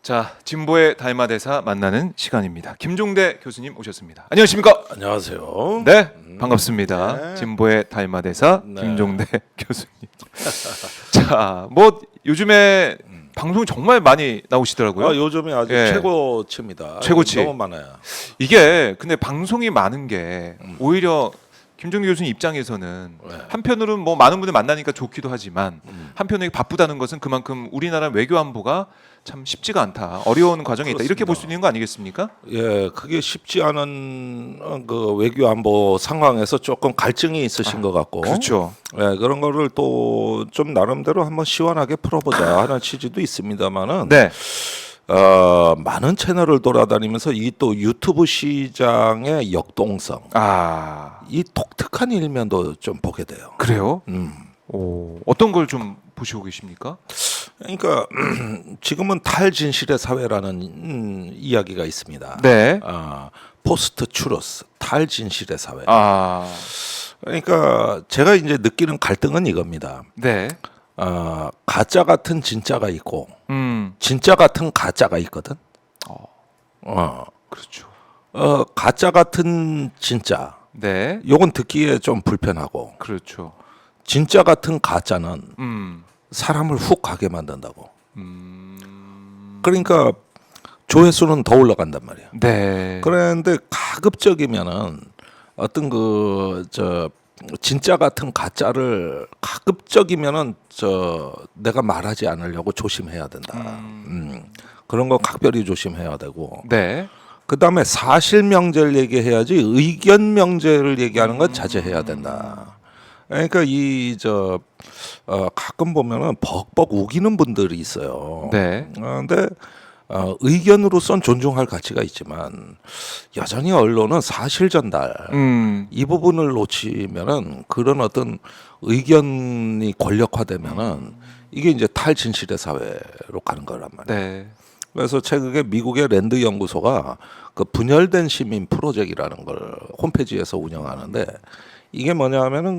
자, 진보의 달마대사 만나는 시간입니다. 김종대 교수님 오셨습니다. 안녕하십니까? 안녕하세요. 네, 반갑습니다. 네. 진보의 달마대사 네. 김종대 교수님. 자, 뭐 요즘에 방송 정말 많이 나오시더라고요. 요즘에 아주 예. 최고치입니다. 최고치. 너무 많아요. 이게 근데 방송이 많은 게 오히려 김종대 교수님 입장에서는 네. 한편으로는 뭐 많은 분들 만나니까 좋기도 하지만 한편으로 바쁘다는 것은 그만큼 우리나라 외교 안보가 참 쉽지가 않다, 어려운 과정이 있다, 이렇게 볼 수 있는 거 아니겠습니까? 예, 그게 쉽지 않은 그 외교 안보 상황에서 조금 갈증이 있으신 것 같고, 그렇죠. 예, 그런 거를 또 좀 나름대로 한번 시원하게 풀어보자 하는 취지도 있습니다만은, 네. 많은 채널을 돌아다니면서 이 또 유튜브 시장의 역동성, 이 독특한 일면도 좀 보게 돼요. 그래요? 오, 어떤 걸 좀 보시고 계십니까? 그러니까 지금은 탈진실의 사회라는 이야기가 있습니다. 네. 포스트 추러스, 탈진실의 사회. 그러니까 제가 이제 느끼는 갈등은 이겁니다. 네. 가짜 같은 진짜가 있고 음. 진짜 같은 가짜가 있거든. 그렇죠. 가짜 같은 진짜. 네. 요건 듣기에 좀 불편하고 그렇죠. 진짜 같은 가짜는 음. 사람을 훅 가게 만든다고. 그러니까 조회수는 더 올라간단 말이야. 네. 그런데 가급적이면은 어떤 진짜 같은 가짜를 가급적이면은 내가 말하지 않으려고 조심해야 된다. 그런 거 각별히 조심해야 되고. 네. 그다음에 사실 명제를 얘기해야지 의견 명제를 얘기하는 건 자제해야 된다. 그러니까 가끔 보면은 벅벅 우기는 분들이 있어요. 네. 근데 의견으로선 존중할 가치가 있지만 여전히 언론은 사실 전달 이 부분을 놓치면은 그런 어떤 의견이 권력화되면은 이게 이제 탈진실의 사회로 가는 거란 말이에요. 네. 그래서 최근에 미국의 랜드 연구소가 그 분열된 시민 프로젝트라는 걸 홈페이지에서 운영하는데 이게 뭐냐면은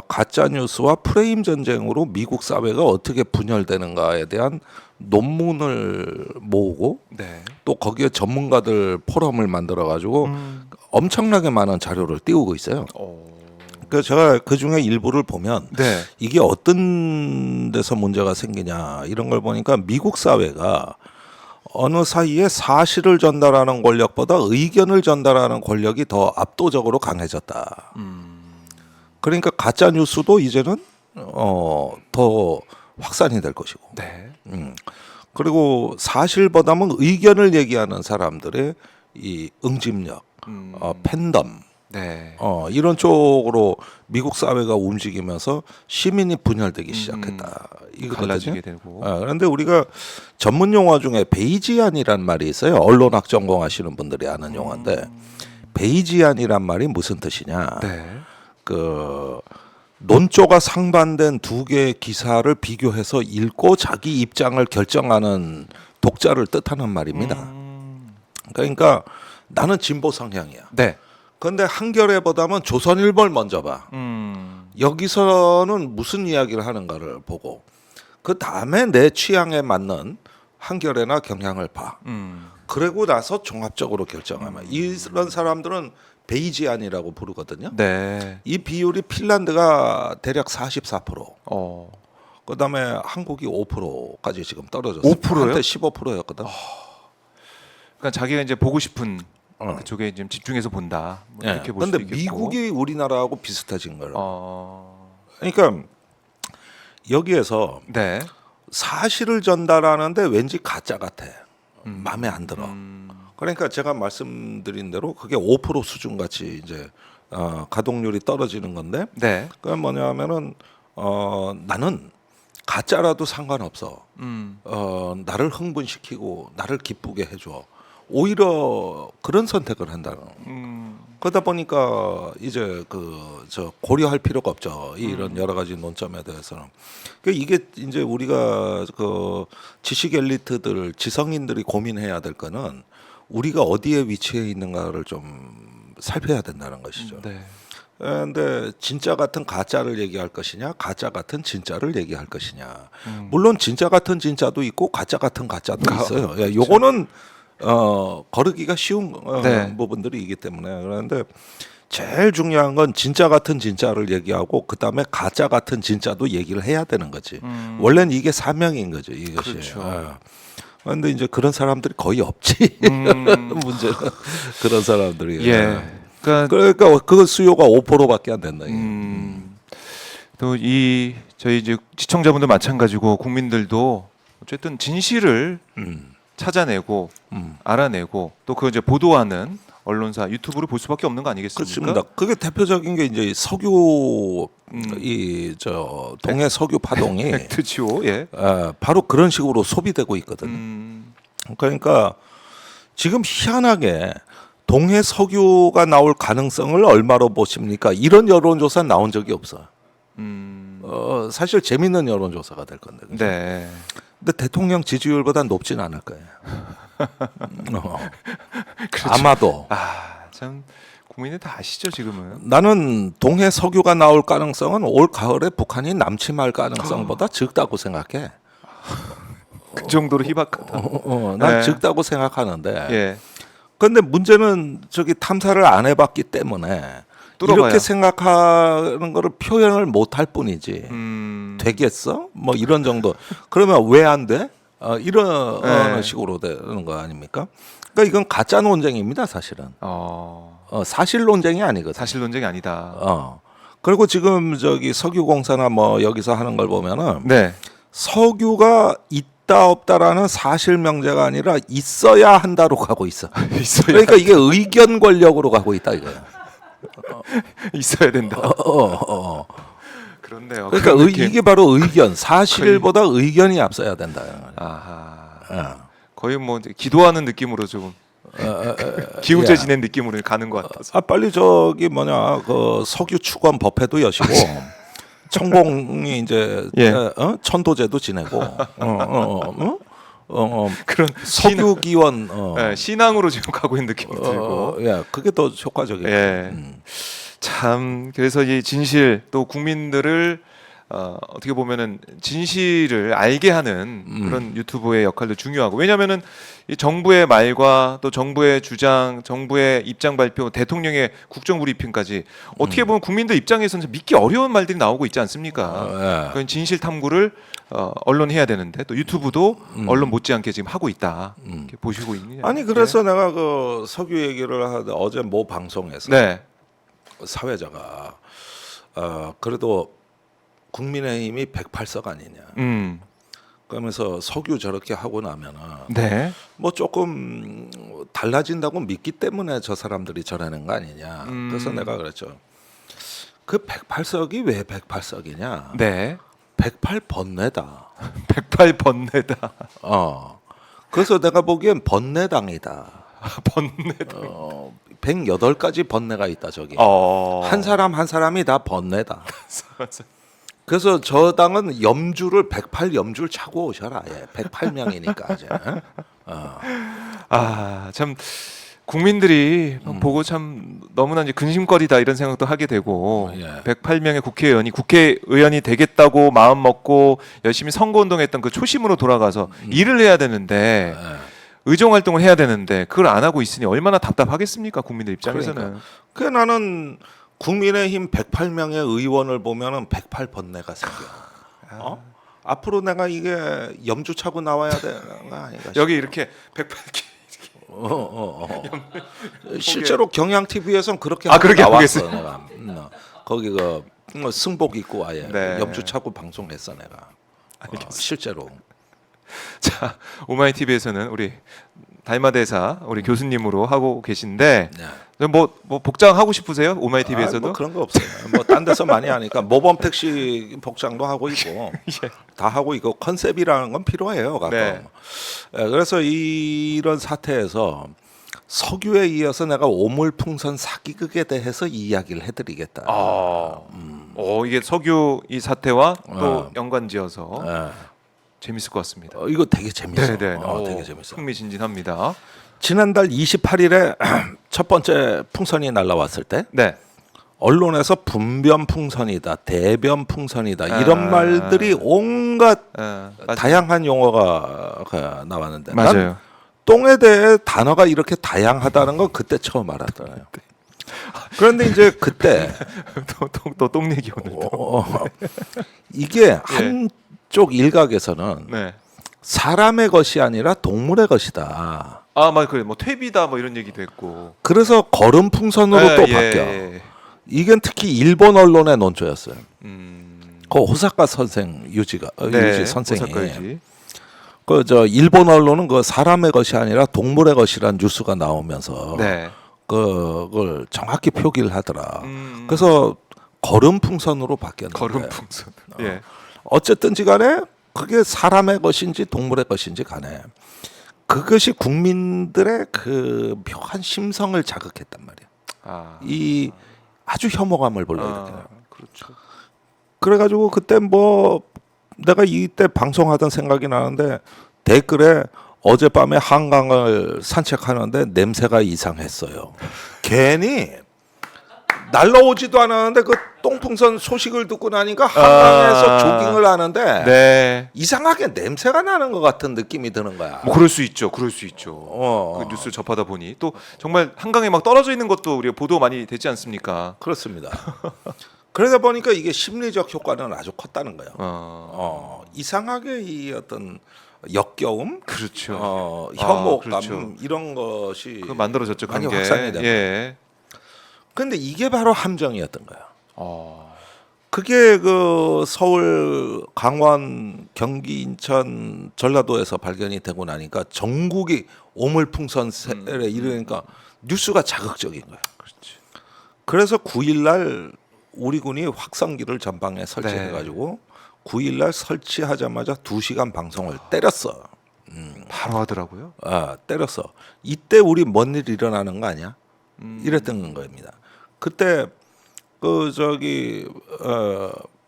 가짜 뉴스와 프레임 전쟁으로 미국 사회가 어떻게 분열되는가에 대한 논문을 모으고 네. 또 거기에 전문가들 포럼을 만들어 가지고 엄청나게 많은 자료를 띄우고 있어요. 그래서 제가 그 중에 일부를 보면 네. 이게 어떤 데서 문제가 생기냐 이런 걸 보니까 미국 사회가 어느 사이에 사실을 전달하는 권력보다 의견을 전달하는 권력이 더 압도적으로 강해졌다. 그러니까 가짜 뉴스도 이제는 더 확산이 될 것이고. 네. 그리고 사실보다는 의견을 얘기하는 사람들의 이 응집력, 팬덤, 네. 이런 쪽으로 미국 사회가 움직이면서 시민이 분열되기 시작했다. 이거거든요. 갈라지게 되고. 그런데 우리가 전문 용어 중에 베이지안이란 말이 있어요. 언론학 전공하시는 분들이 아는 용어인데 베이지안이란 말이 무슨 뜻이냐? 네. 논조가 상반된 두 개의 기사를 비교해서 읽고 자기 입장을 결정하는 독자를 뜻하는 말입니다. 그러니까 나는 진보 성향이야. 네. 그런데 한겨레보다는 조선일보를 먼저 봐. 여기서는 무슨 이야기를 하는가를 보고 그 다음에 내 취향에 맞는 한겨레나 경향을 봐. 그러고 나서 종합적으로 결정하면 이런 사람들은 베이지안이라고 부르거든요. 네. 이 비율이 핀란드가 대략 44%. 그다음에 한국이 5%까지 지금 떨어졌어요. 5%요? 한때 15%였거든. 그러니까 자기가 이제 보고 싶은 그쪽에 지금 집중해서 본다. 뭐 이렇게 볼 수도 그런데 있겠고. 미국이 우리나라하고 비슷해진 거예요. 네. 그러니까 여기에서 네. 사실을 전달하는데 왠지 가짜 같아. 마음에 안 들어. 그러니까 제가 말씀드린 대로 그게 5% 수준 같이 이제 가동률이 떨어지는 건데 네. 그건 뭐냐면은 나는 가짜라도 상관없어. 나를 흥분시키고 나를 기쁘게 해줘. 오히려 그런 선택을 한다는. 그러다 보니까 이제 고려할 필요가 없죠. 이런 여러 가지 논점에 대해서는. 그러니까 이게 이제 우리가 지식 엘리트들, 지성인들이 고민해야 될 거는 우리가 어디에 위치해 있는가를 좀 살펴야 된다는 것이죠. 네. 근데 진짜 같은 가짜를 얘기할 것이냐, 가짜 같은 진짜를 얘기할 것이냐. 물론 진짜 같은 진짜도 있고 가짜 같은 가짜도 있어요. 예, 요거는 거르기가 쉬운 네. 부분들이 있기 때문에. 그런데 제일 중요한 건 진짜 같은 진짜를 얘기하고 그다음에 가짜 같은 진짜도 얘기를 해야 되는 거지. 원래는 이게 사명인 거죠, 이것이. 그렇죠. 그런데 이제 그런 사람들이 거의 없지. 문제는 그런 사람들이. 예. 그러니까 그 수요가 5%밖에 안 된다. 또 이 저희 이제 시청자분들 마찬가지고 국민들도 어쨌든 진실을 찾아내고 알아내고 또 그 이제 보도하는 언론사 유튜브를 볼 수밖에 없는 거 아니겠습니까? 그렇습니다. 그게 대표적인 게 이제 석유 이 저 동해 석유 파동이 팩트지오. 예. 바로 그런 식으로 소비되고 있거든요. 그러니까 지금 희한하게 동해 석유가 나올 가능성을 얼마로 보십니까? 이런 여론조사 나온 적이 없어요. 사실 재밌는 여론조사가 될 건데. 그죠? 네. 근데 대통령 지지율보다 높진 않을 거예요. 그렇죠. 아마도. 참 국민이 다 아시죠 지금은. 나는 동해 석유가 나올 가능성은 올 가을에 북한이 남침할 가능성보다 적다고 생각해. 그 정도로 희박하다. 난 네. 적다고 생각하는데. 예. 그런데 문제는 저기 탐사를 안 해봤기 때문에 뚫어봐야. 이렇게 생각하는 거를 표현을 못 할 뿐이지. 되겠어? 뭐 이런 정도. 그러면 왜 안 돼? 이런 네. 식으로 되는 거 아닙니까? 그러니까 이건 가짜 논쟁입니다, 사실은. 사실 논쟁이 아니거든. 사실 논쟁이 아니다. 그리고 지금 저기 석유공사나 뭐 여기서 하는 걸 보면은 네. 석유가 있다 없다라는 사실 명제가 아니라 있어야 한다로 가고 있어. 있어야 그러니까 이게 의견 권력으로 가고 있다 이거야. 있어야 된다. 어. 그렇네요. 그러니까 그런 느낌. 이게 바로 의견, 사실보다 의견이 앞서야 된다. 아하. 거의 뭐 이제 기도하는 느낌으로 조금 기우제 지낸 느낌으로 가는 것 같아서. 빨리 저기 뭐냐 그 석유 추관 법회도 여시고 천공이 이제 예. 천도제도 지내고 그런 석유 기원 예, 신앙으로 지금 가고 있는 느낌이 들고. 그게 더 효과적이에요. 예. 참 그래서 이 진실 또 국민들을 어떻게 보면은 진실을 알게 하는 그런 유튜브의 역할도 중요하고 왜냐하면은 이 정부의 말과 또 정부의 주장, 정부의 입장 발표, 대통령의 국정 브리핑까지 어떻게 보면 국민들 입장에서는 믿기 어려운 말들이 나오고 있지 않습니까? 그런 진실 탐구를 언론이 해야 되는데 또 유튜브도 언론 못지않게 지금 하고 있다. 이렇게 보시고 있느냐? 아니 그래서 내가 그 석유 얘기를 하다 어제 모 방송에서 네. 사회자가 그래도 국민의힘이 108석 아니냐. 그러면서 석유 저렇게 하고 나면은 네. 뭐 조금 달라진다고 믿기 때문에 저 사람들이 저러는 거 아니냐. 그래서 내가 그랬죠. 그 108석이 왜 108석이냐? 네. 108 번뇌다. 108 번뇌다. 그래서 내가 보기엔 번뇌당이다. 번뇌다. 108가지 번뇌가 있다 저기. 한 사람 한 사람이 다 번뇌다. 그래서 저 당은 염주를 108 염주를 차고 오셔라. 108명이니까 이제. 참 국민들이 보고 참 너무나 이제 근심거리다 이런 생각도 하게 되고 108명의 국회의원이 국회의원이 되겠다고 마음 먹고 열심히 선거운동했던 그 초심으로 돌아가서 일을 해야 되는데 의정 활동을 해야 되는데 그걸 안 하고 있으니 얼마나 답답하겠습니까 국민들 입장에서는. 그러니까 나는 국민의힘 108명의 의원을 보면은 108 번뇌가 생겨. 앞으로 내가 이게 염주 차고 나와야 되는 거 아닌가? 여기 이렇게 108개. 실제로 경향 TV에서는 그렇게 그렇게 하고 나왔어 계세요? 내가. 거기 그 승복 입고 아예 네. 염주 차고 방송했어 내가. 실제로. 자 오마이 TV에서는 우리 달마대사 우리 교수님으로 하고 계신데 뭐 복장 하고 싶으세요? 오마이 TV에서도? 뭐 그런 거 없어요. 뭐 딴 데서 많이 하니까 모범 택시 복장도 하고 있고 다 하고 있고 컨셉이라는 건 필요해요 가끔. 네. 그래서 이런 사태에서 석유에 이어서 내가 오물풍선 사기극에 대해서 이야기를 해드리겠다. 이게 석유 이 사태와 또 연관지어서 재밌을 것 같습니다. 이거 되게 재밌어. 네네. 되게 재밌어. 흥미진진합니다. 지난달 28일에 첫 번째 풍선이 날라왔을 때 네. 언론에서 분변풍선이다, 대변풍선이다 이런 말들이 온갖 다양한 용어가 나왔는데 난 맞아요. 똥에 대해 단어가 이렇게 다양하다는 건 그때 처음 알았잖아요. 그런데 이제 그때 또똥 얘기 오늘. 이게 한쪽 일각에서는 네. 사람의 것이 아니라 동물의 것이다. 아, 맞 그래. 뭐 퇴비다 뭐 이런 얘기도 했고. 그래서 걸음풍선으로 또 바뀌어. 이건 특히 일본 언론의 논조였어요. 그 호사카 선생 유지 선생이 오사카 유지. 그 저 일본 언론은 그 사람의 것이 아니라 동물의 것이란 뉴스가 나오면서 네. 그걸 정확히 표기를 하더라. 그래서 걸음풍선으로 바뀌었는데. 걸음풍선. 예. 어쨌든지간에 그게 사람의 것인지 동물의 것인지 간에 그것이 국민들의 그 묘한 심성을 자극했단 말이야. 아. 이 아주 혐오감을 불러일으키는. 그렇죠. 그래가지고 그때 뭐 내가 이때 방송하던 생각이 나는데 댓글에 어젯밤에 한강을 산책하는데 냄새가 이상했어요. 괜히 날라오지도 않았는데 그 똥풍선 소식을 듣고 나니까 한강에서 조깅을 하는데 네. 이상하게 냄새가 나는 것 같은 느낌이 드는 거야. 뭐 그럴 수 있죠. 그럴 수 있죠. 그 뉴스를 접하다 보니 또 정말 한강에 막 떨어져 있는 것도 우리가 보도 많이 되지 않습니까? 그렇습니다. 그러다 보니까 이게 심리적 효과는 아주 컸다는 거예요. 이상하게 이 어떤 역겨움, 그렇죠. 혐오감 그렇죠. 이런 것이 그 만들어졌죠. 많이 관계. 확산이 되고. 예. 근데 이게 바로 함정이었던 거예요. 그게 그 서울, 강원, 경기, 인천, 전라도에서 발견이 되고 나니까 전국이 오물풍선에 이르니까 뉴스가 자극적인 거예요. 그래서 9일날 우리 군이 확성기를 전방에 설치해가지고 9일날 설치하자마자 2시간 방송을 때렸어. 바로 하더라고요. 때렸어. 이때 우리 뭔 일 일어나는 거 아니야? 이랬던 겁니다. 그때 그 저기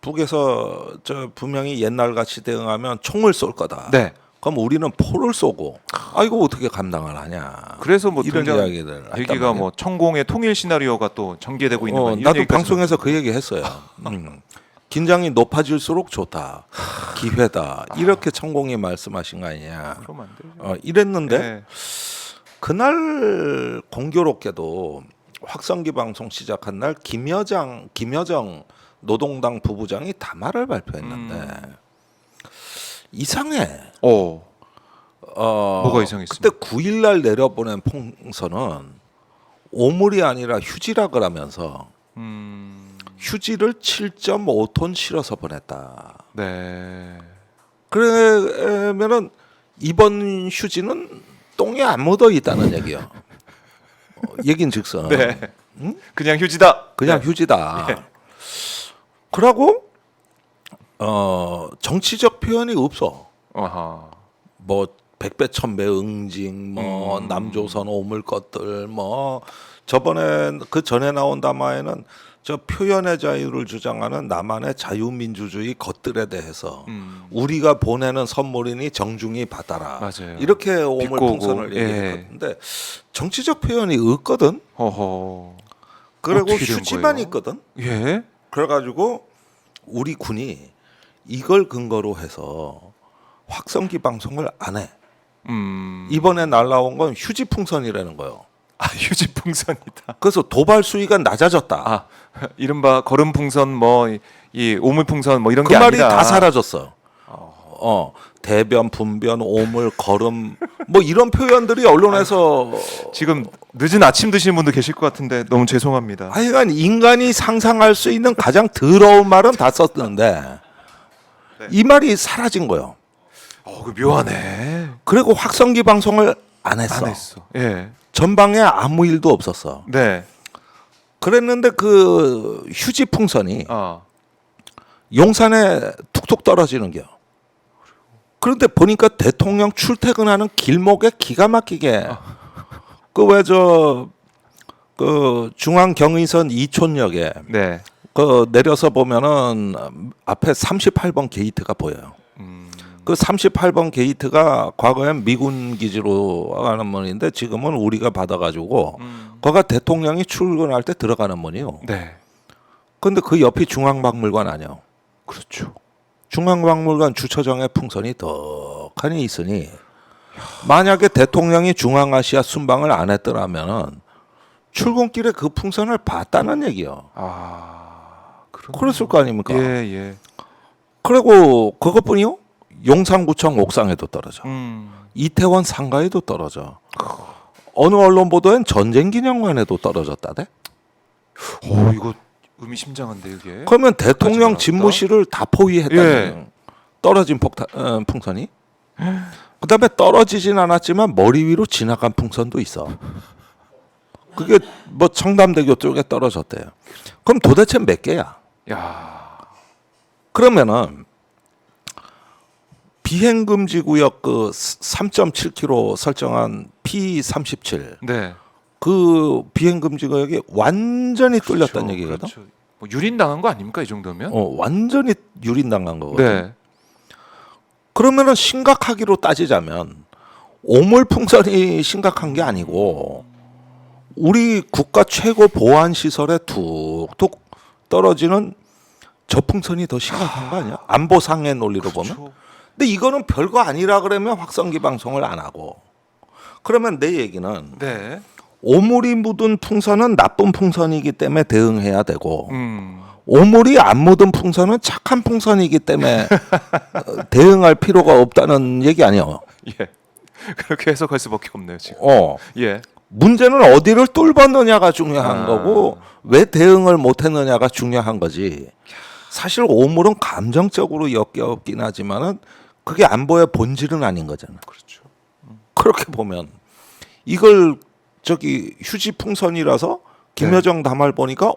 북에서 저 분명히 옛날 같이 대응하면 총을 쏠 거다. 네. 그럼 우리는 포를 쏘고 이거 어떻게 감당을 하냐. 그래서 뭐 이런 등장 이야기들 얘기가 뭐 천공의 통일 시나리오가 또 전개되고 있는 거. 나도 방송에서 그 얘기 했어요. 긴장이 높아질수록 좋다. 기회다. 이렇게 천공이 말씀하신 거 아니냐. 그러면 안 되죠. 이랬는데 네. 그날 공교롭게도 확성기 방송 시작한 날 김여정 노동당 부부장이 담화를 발표했는데 이상해. 뭐가 이상했습니까? 그때 9일날 내려보낸 풍선은 오물이 아니라 휴지라 그러면서 휴지를 7.5톤 실어서 보냈다. 네. 그러면은 이번 휴지는 똥에 안 묻어 있다는 얘기요. 얘긴즉슨 네. 그냥 휴지다. 그냥 네. 휴지다. 그러고 정치적 표현이 없어. 뭐 백배 천배 응징, 뭐 남조선 오물 것들, 뭐 저번에 그 전에 나온 담화에는 저 표현의 자유를 주장하는 남한의 자유민주주의 것들에 대해서 우리가 보내는 선물이니 정중히 받아라. 맞아요. 이렇게 오물풍선을 얘기했는데 정치적 표현이 없거든. 그리고 휴지만 있거든. 예. 그래가지고 우리 군이 이걸 근거로 해서 확성기 방송을 안 해. 이번에 날라온 건 휴지풍선이라는 거예요. 휴지풍선이다. 그래서 도발 수위가 낮아졌다. 이른바 걸음풍선 뭐 이 오물풍선 뭐 이런 그 게 말이 아니라 다 사라졌어. 대변, 분변, 오물, 걸음 뭐 이런 표현들이 언론에서 지금 늦은 아침 드시는 분도 계실 것 같은데 너무 죄송합니다. 하여간 인간이 상상할 수 있는 가장 더러운 말은 다 썼는데 이 말이 사라진 거예요. 그 묘하네. 그리고 확성기 방송을 안 했어. 안 했어. 예. 전방에 아무 일도 없었어. 네. 그랬는데 그 휴지 풍선이 용산에 툭툭 떨어지는 겨. 그런데 보니까 대통령 출퇴근하는 길목에 기가 막히게 그 왜 그 중앙 경의선 이촌역에 네. 그 내려서 보면은 앞에 38번 게이트가 보여요. 그 38번 게이트가 과거엔 미군 기지로 가는 문인데 지금은 우리가 받아가지고 거가 대통령이 출근할 때 들어가는 문이요. 네. 근데 그 옆이 중앙박물관 아니야. 그렇죠. 중앙박물관 주차장에 풍선이 덕하니 있으니 만약에 대통령이 중앙아시아 순방을 안 했더라면은 출근길에 그 풍선을 봤다는 얘기요. 그랬을 거 아닙니까? 예, 예. 그리고 그것뿐이요. 용산구청 옥상에도 떨어져. 음. 이태원 상가에도 떨어져. 어느 언론 보도엔 전쟁기념관에도 떨어졌다대. 이거 의미심장한데 이게. 그러면 대통령 나왔다? 집무실을 다 포위했다는 예. 떨어진 풍선이. 그다음에 떨어지진 않았지만 머리 위로 지나간 풍선도 있어. 그게 뭐 청담대교 쪽에 떨어졌대요. 그럼 도대체 몇 개야? 야. 그러면은 비행 금지 구역 그 3.7km 설정한 P37 네. 그 비행 금지 구역이 완전히 뚫렸다는 얘기거든. 그렇죠. 뭐 유린 당한 거 아닙니까 이 정도면? 완전히 유린당한 거거든. 네. 그러면은 심각하기로 따지자면 오물풍선이 심각한 게 아니고 우리 국가 최고 보안 시설에 툭툭 떨어지는 저풍선이 더 심각한 거 아니야? 안보상의 논리로 보면. 그렇죠. 근데 이거는 별거 아니라 그러면 확성기 방송을 안 하고. 그러면 내 얘기는 네. 오물이 묻은 풍선은 나쁜 풍선이기 때문에 대응해야 되고 음. 오물이 안 묻은 풍선은 착한 풍선이기 때문에 대응할 필요가 없다는 얘기 아니에요. 예. 그렇게 해석할 수밖에 없네요 지금. 예. 문제는 어디를 뚫었느냐가 중요한 거고 왜 대응을 못했느냐가 중요한 거지. 사실 오물은 감정적으로 역겹긴 하지만은 그게 안보의 본질은 아닌 거잖아. 그렇죠. 그렇게 보면 이걸 저기 휴지 풍선이라서 김여정 담화를 보니까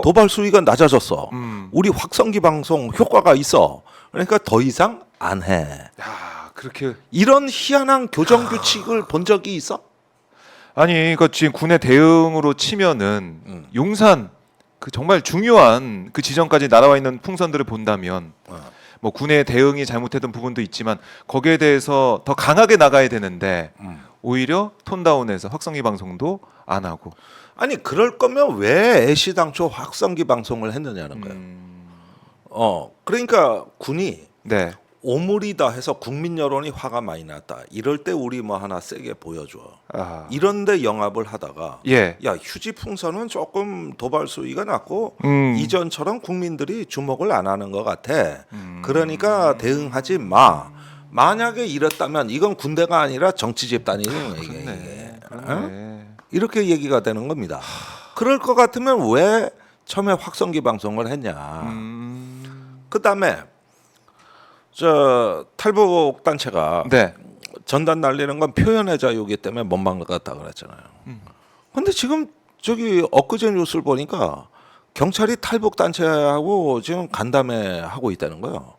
도발 수위가 낮아졌어. 우리 확성기 방송 효과가 있어. 그러니까 더 이상 안 해. 야, 그렇게 이런 희한한 교정 규칙을 본 적이 있어? 아니, 이거 지금 군의 대응으로 치면은 용산 그 정말 중요한 그 지점까지 날아와 있는 풍선들을 본다면 뭐 군의 대응이 잘못했던 부분도 있지만 거기에 대해서 더 강하게 나가야 되는데 오히려 톤다운해서 확성기 방송도 안 하고. 아니 그럴 거면 왜 애시당초 확성기 방송을 했느냐는 거예요. 그러니까 군이 네. 오물이다 해서 국민 여론이 화가 많이 났다. 이럴 때 우리 뭐 하나 세게 보여줘. 아. 이런데 영합을 하다가 예. 야 휴지 풍선은 조금 도발 수위가 낮고 이전처럼 국민들이 주목을 안 하는 것 같아. 그러니까 대응하지 마. 만약에 이랬다면 이건 군대가 아니라 정치 집단이에요. 이게. 그렇네. 이렇게 얘기가 되는 겁니다. 그럴 것 같으면 왜 처음에 확성기 방송을 했냐. 그다음에 저 탈북 단체가 네. 전단 날리는 건 표현의 자유이기 때문에 못 막았다 그랬잖아요. 근데 지금 저기 엊그제 뉴스를 보니까 경찰이 탈북 단체하고 지금 간담회 하고 있다는 거예요.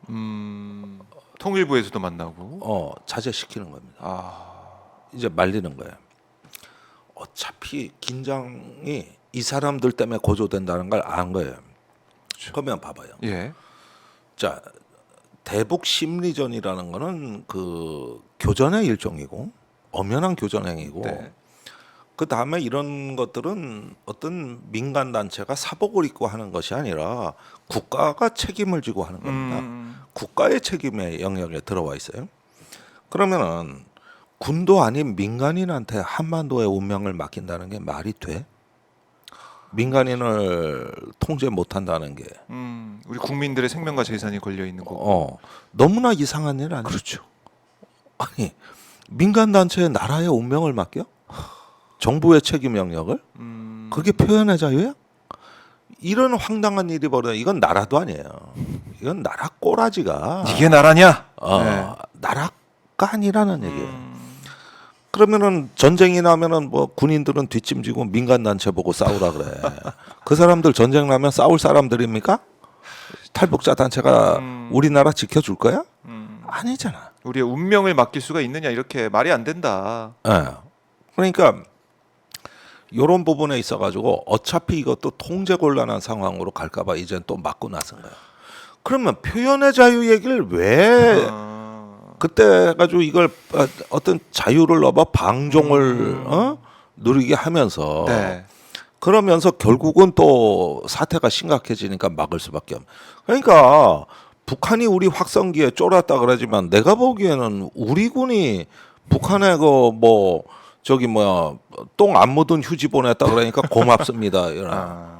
통일부에서도 만나고. 자제시키는 겁니다. 아. 이제 말리는 거예요. 어차피 긴장이 이 사람들 때문에 고조된다는 걸 안 거예요. 그러면 봐봐요. 예. 자, 대북 심리전이라는 거는 그 교전의 일종이고 엄연한 교전 행위고 네. 그 다음에 이런 것들은 어떤 민간 단체가 사복을 입고 하는 것이 아니라 국가가 책임을 지고 하는 겁니다. 국가의 책임의 영역에 들어와 있어요. 그러면은 군도 아닌 민간인한테 한반도의 운명을 맡긴다는 게 말이 돼? 민간인을 통제 못한다는 게 우리 국민들의 생명과 재산이 걸려 있는 거고. 너무나 이상한 일 아니에요? 그렇죠. 아니 민간 단체에 나라의 운명을 맡겨? 정부의 책임 영역을? 그게 표현의 자유야? 이런 황당한 일이 벌어져. 이건 나라도 아니에요. 이건 나라 꼬라지가 이게 나라냐? 나라가 아니라는 얘기예요. 그러면은 전쟁이 나면은 뭐 군인들은 뒷짐지고 민간 단체 보고 싸우라 그래. 그 사람들 전쟁 나면 싸울 사람들입니까? 탈북자 단체가 우리나라 지켜줄 거야? 아니잖아. 우리의 운명을 맡길 수가 있느냐 이렇게 말이 안 된다. 그러니까 이런 부분에 있어가지고 어차피 이것도 통제 곤란한 상황으로 갈까봐 이젠 또 막고 나선 거야. 그러면 표현의 자유 얘기를 왜 그때 가지고 이걸 어떤 자유를 넘어 방종을 누리게 하면서 네. 그러면서 결국은 또 사태가 심각해지니까 막을 수밖에 없는. 그러니까 북한이 우리 확성기에 쫄았다 그러지만 내가 보기에는 우리 군이 북한에 그 뭐 저기 뭐야 똥 안 묻은 휴지 보냈다 그러니까 고맙습니다. 이런.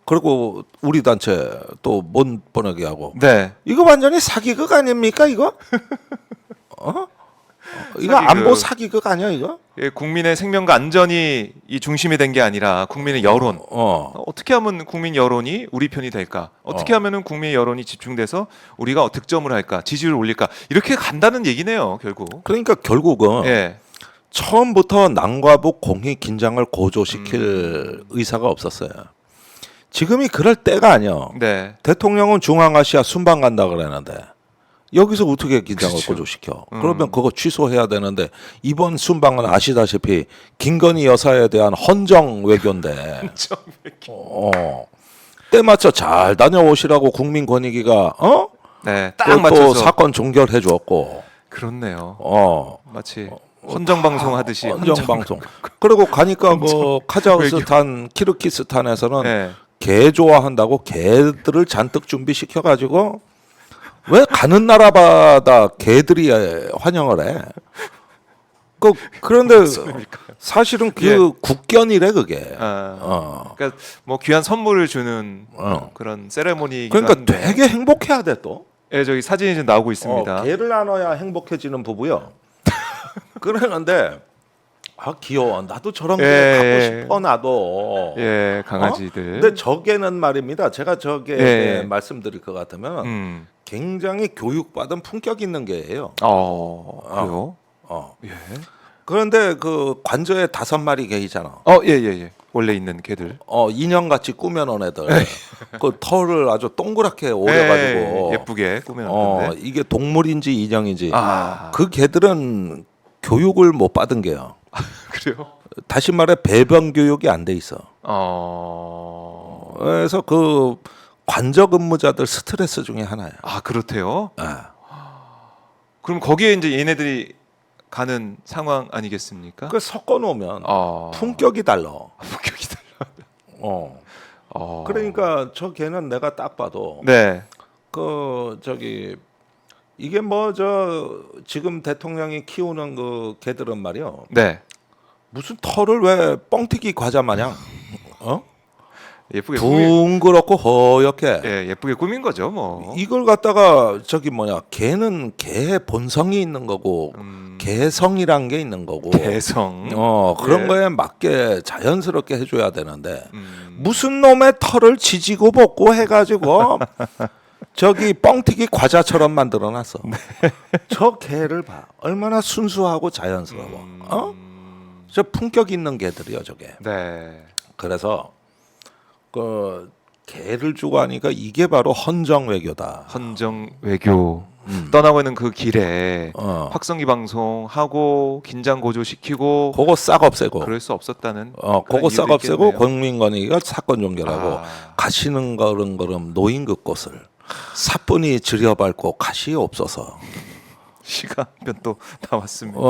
그리고 우리 단체 또 못 보내게 하고. 네. 이거 완전히 사기극 아닙니까 이거? 이거 사기극. 안보 사기극 아니야 이거? 예, 국민의 생명과 안전이 이 중심이 된 게 아니라 국민의 여론. 어떻게 하면 국민 여론이 우리 편이 될까? 어떻게 하면은 국민 여론이 집중돼서 우리가 득점을 할까? 지지율을 올릴까? 이렇게 간다는 얘기네요, 결국. 그러니까 결국은 예. 처음부터 남과 북 공히 긴장을 고조시킬 의사가 없었어요. 지금이 그럴 때가 아니야. 네. 대통령은 중앙아시아 순방 간다 그랬는데 여기서 어떻게 긴장을 그렇죠. 고조시켜? 그러면 그거 취소해야 되는데 이번 순방은 아시다시피 김건희 여사에 대한 헌정 외교인데 때 맞춰 잘 다녀오시라고 국민권익위가 네. 또 딱 맞춰서 사건 종결해 줬고 그렇네요. 마치 헌정 방송 하듯이 헌정 방송. 그리고 가니까 그 카자흐스탄, 키르기스탄에서는 네. 개 좋아한다고 개들을 잔뜩 준비시켜 가지고 왜 가는 나라마다 개들이 환영을 해? 그런데 사실은 그 예. 국견이래 그게. 그러니까 뭐 귀한 선물을 주는 그런 세레모니이기도 그러니까 한데. 되게 행복해야 돼 또. 예, 저기 사진이 좀 나오고 있습니다. 개를 나눠야 행복해지는 부부요. 그러는데 귀여워. 나도 저런 게 갖고 싶어 나도. 예, 강아지들. 근데 저게는 말입니다. 제가 저게 예. 말씀드릴 것 같으면 굉장히 교육받은 품격 있는 개예요. 그래요? 예. 그런데 그 관저에 5마리 개이잖아. 예. 원래 있는 개들. 인형같이 꾸며놓은 애들. 그 털을 아주 동그랗게 오려가지고 예쁘게 꾸며놨는데. 이게 동물인지 인형인지. 아. 그 개들은 교육을 못 받은 게요. 그래요? 다시 말해 배변 교육이 안 돼 있어. 그래서 그 관저 근무자들 스트레스 중에 하나야. 그렇대요? 그럼 거기에 이제 얘네들이 가는 상황 아니겠습니까? 그 섞어 놓으면 품격이 달라. 품격이 달라. 그러니까 저 개는 내가 딱 봐도 네. 그 저기 이게 뭐 저 지금 대통령이 키우는 그 개들은 말이요. 네. 무슨 털을 왜 뻥튀기 과자 마냥 예쁘게 둥그렇고 허옇게 예쁘게 꾸민 거죠, 뭐. 이걸 갖다가 저기 뭐냐 개는 개의 본성이 있는 거고 개성이란 게 있는 거고 개성. 그런 예. 거에 맞게 자연스럽게 해줘야 되는데 무슨 놈의 털을 지지고 볶고 해가지고 저기 뻥튀기 과자처럼 만들어놨어. 저 개를 봐 얼마나 순수하고 자연스러워. 저 품격 있는 개들이요 저게. 네. 그래서 그 개를 주고 하니까 이게 바로 헌정 외교다. 헌정 외교 떠나고 있는 그 길에 확성기 방송 하고 긴장 고조시키고 그거 싹 없애고 그럴 수 없었다는 그거 싹 이유도 없애고 있겠네요. 국민권익위가 사건 종결하고 가시는 걸음걸음 노인극꽃을 사뿐히 들여밟고 가시 없어서 시가 한 편 또 나왔습니다.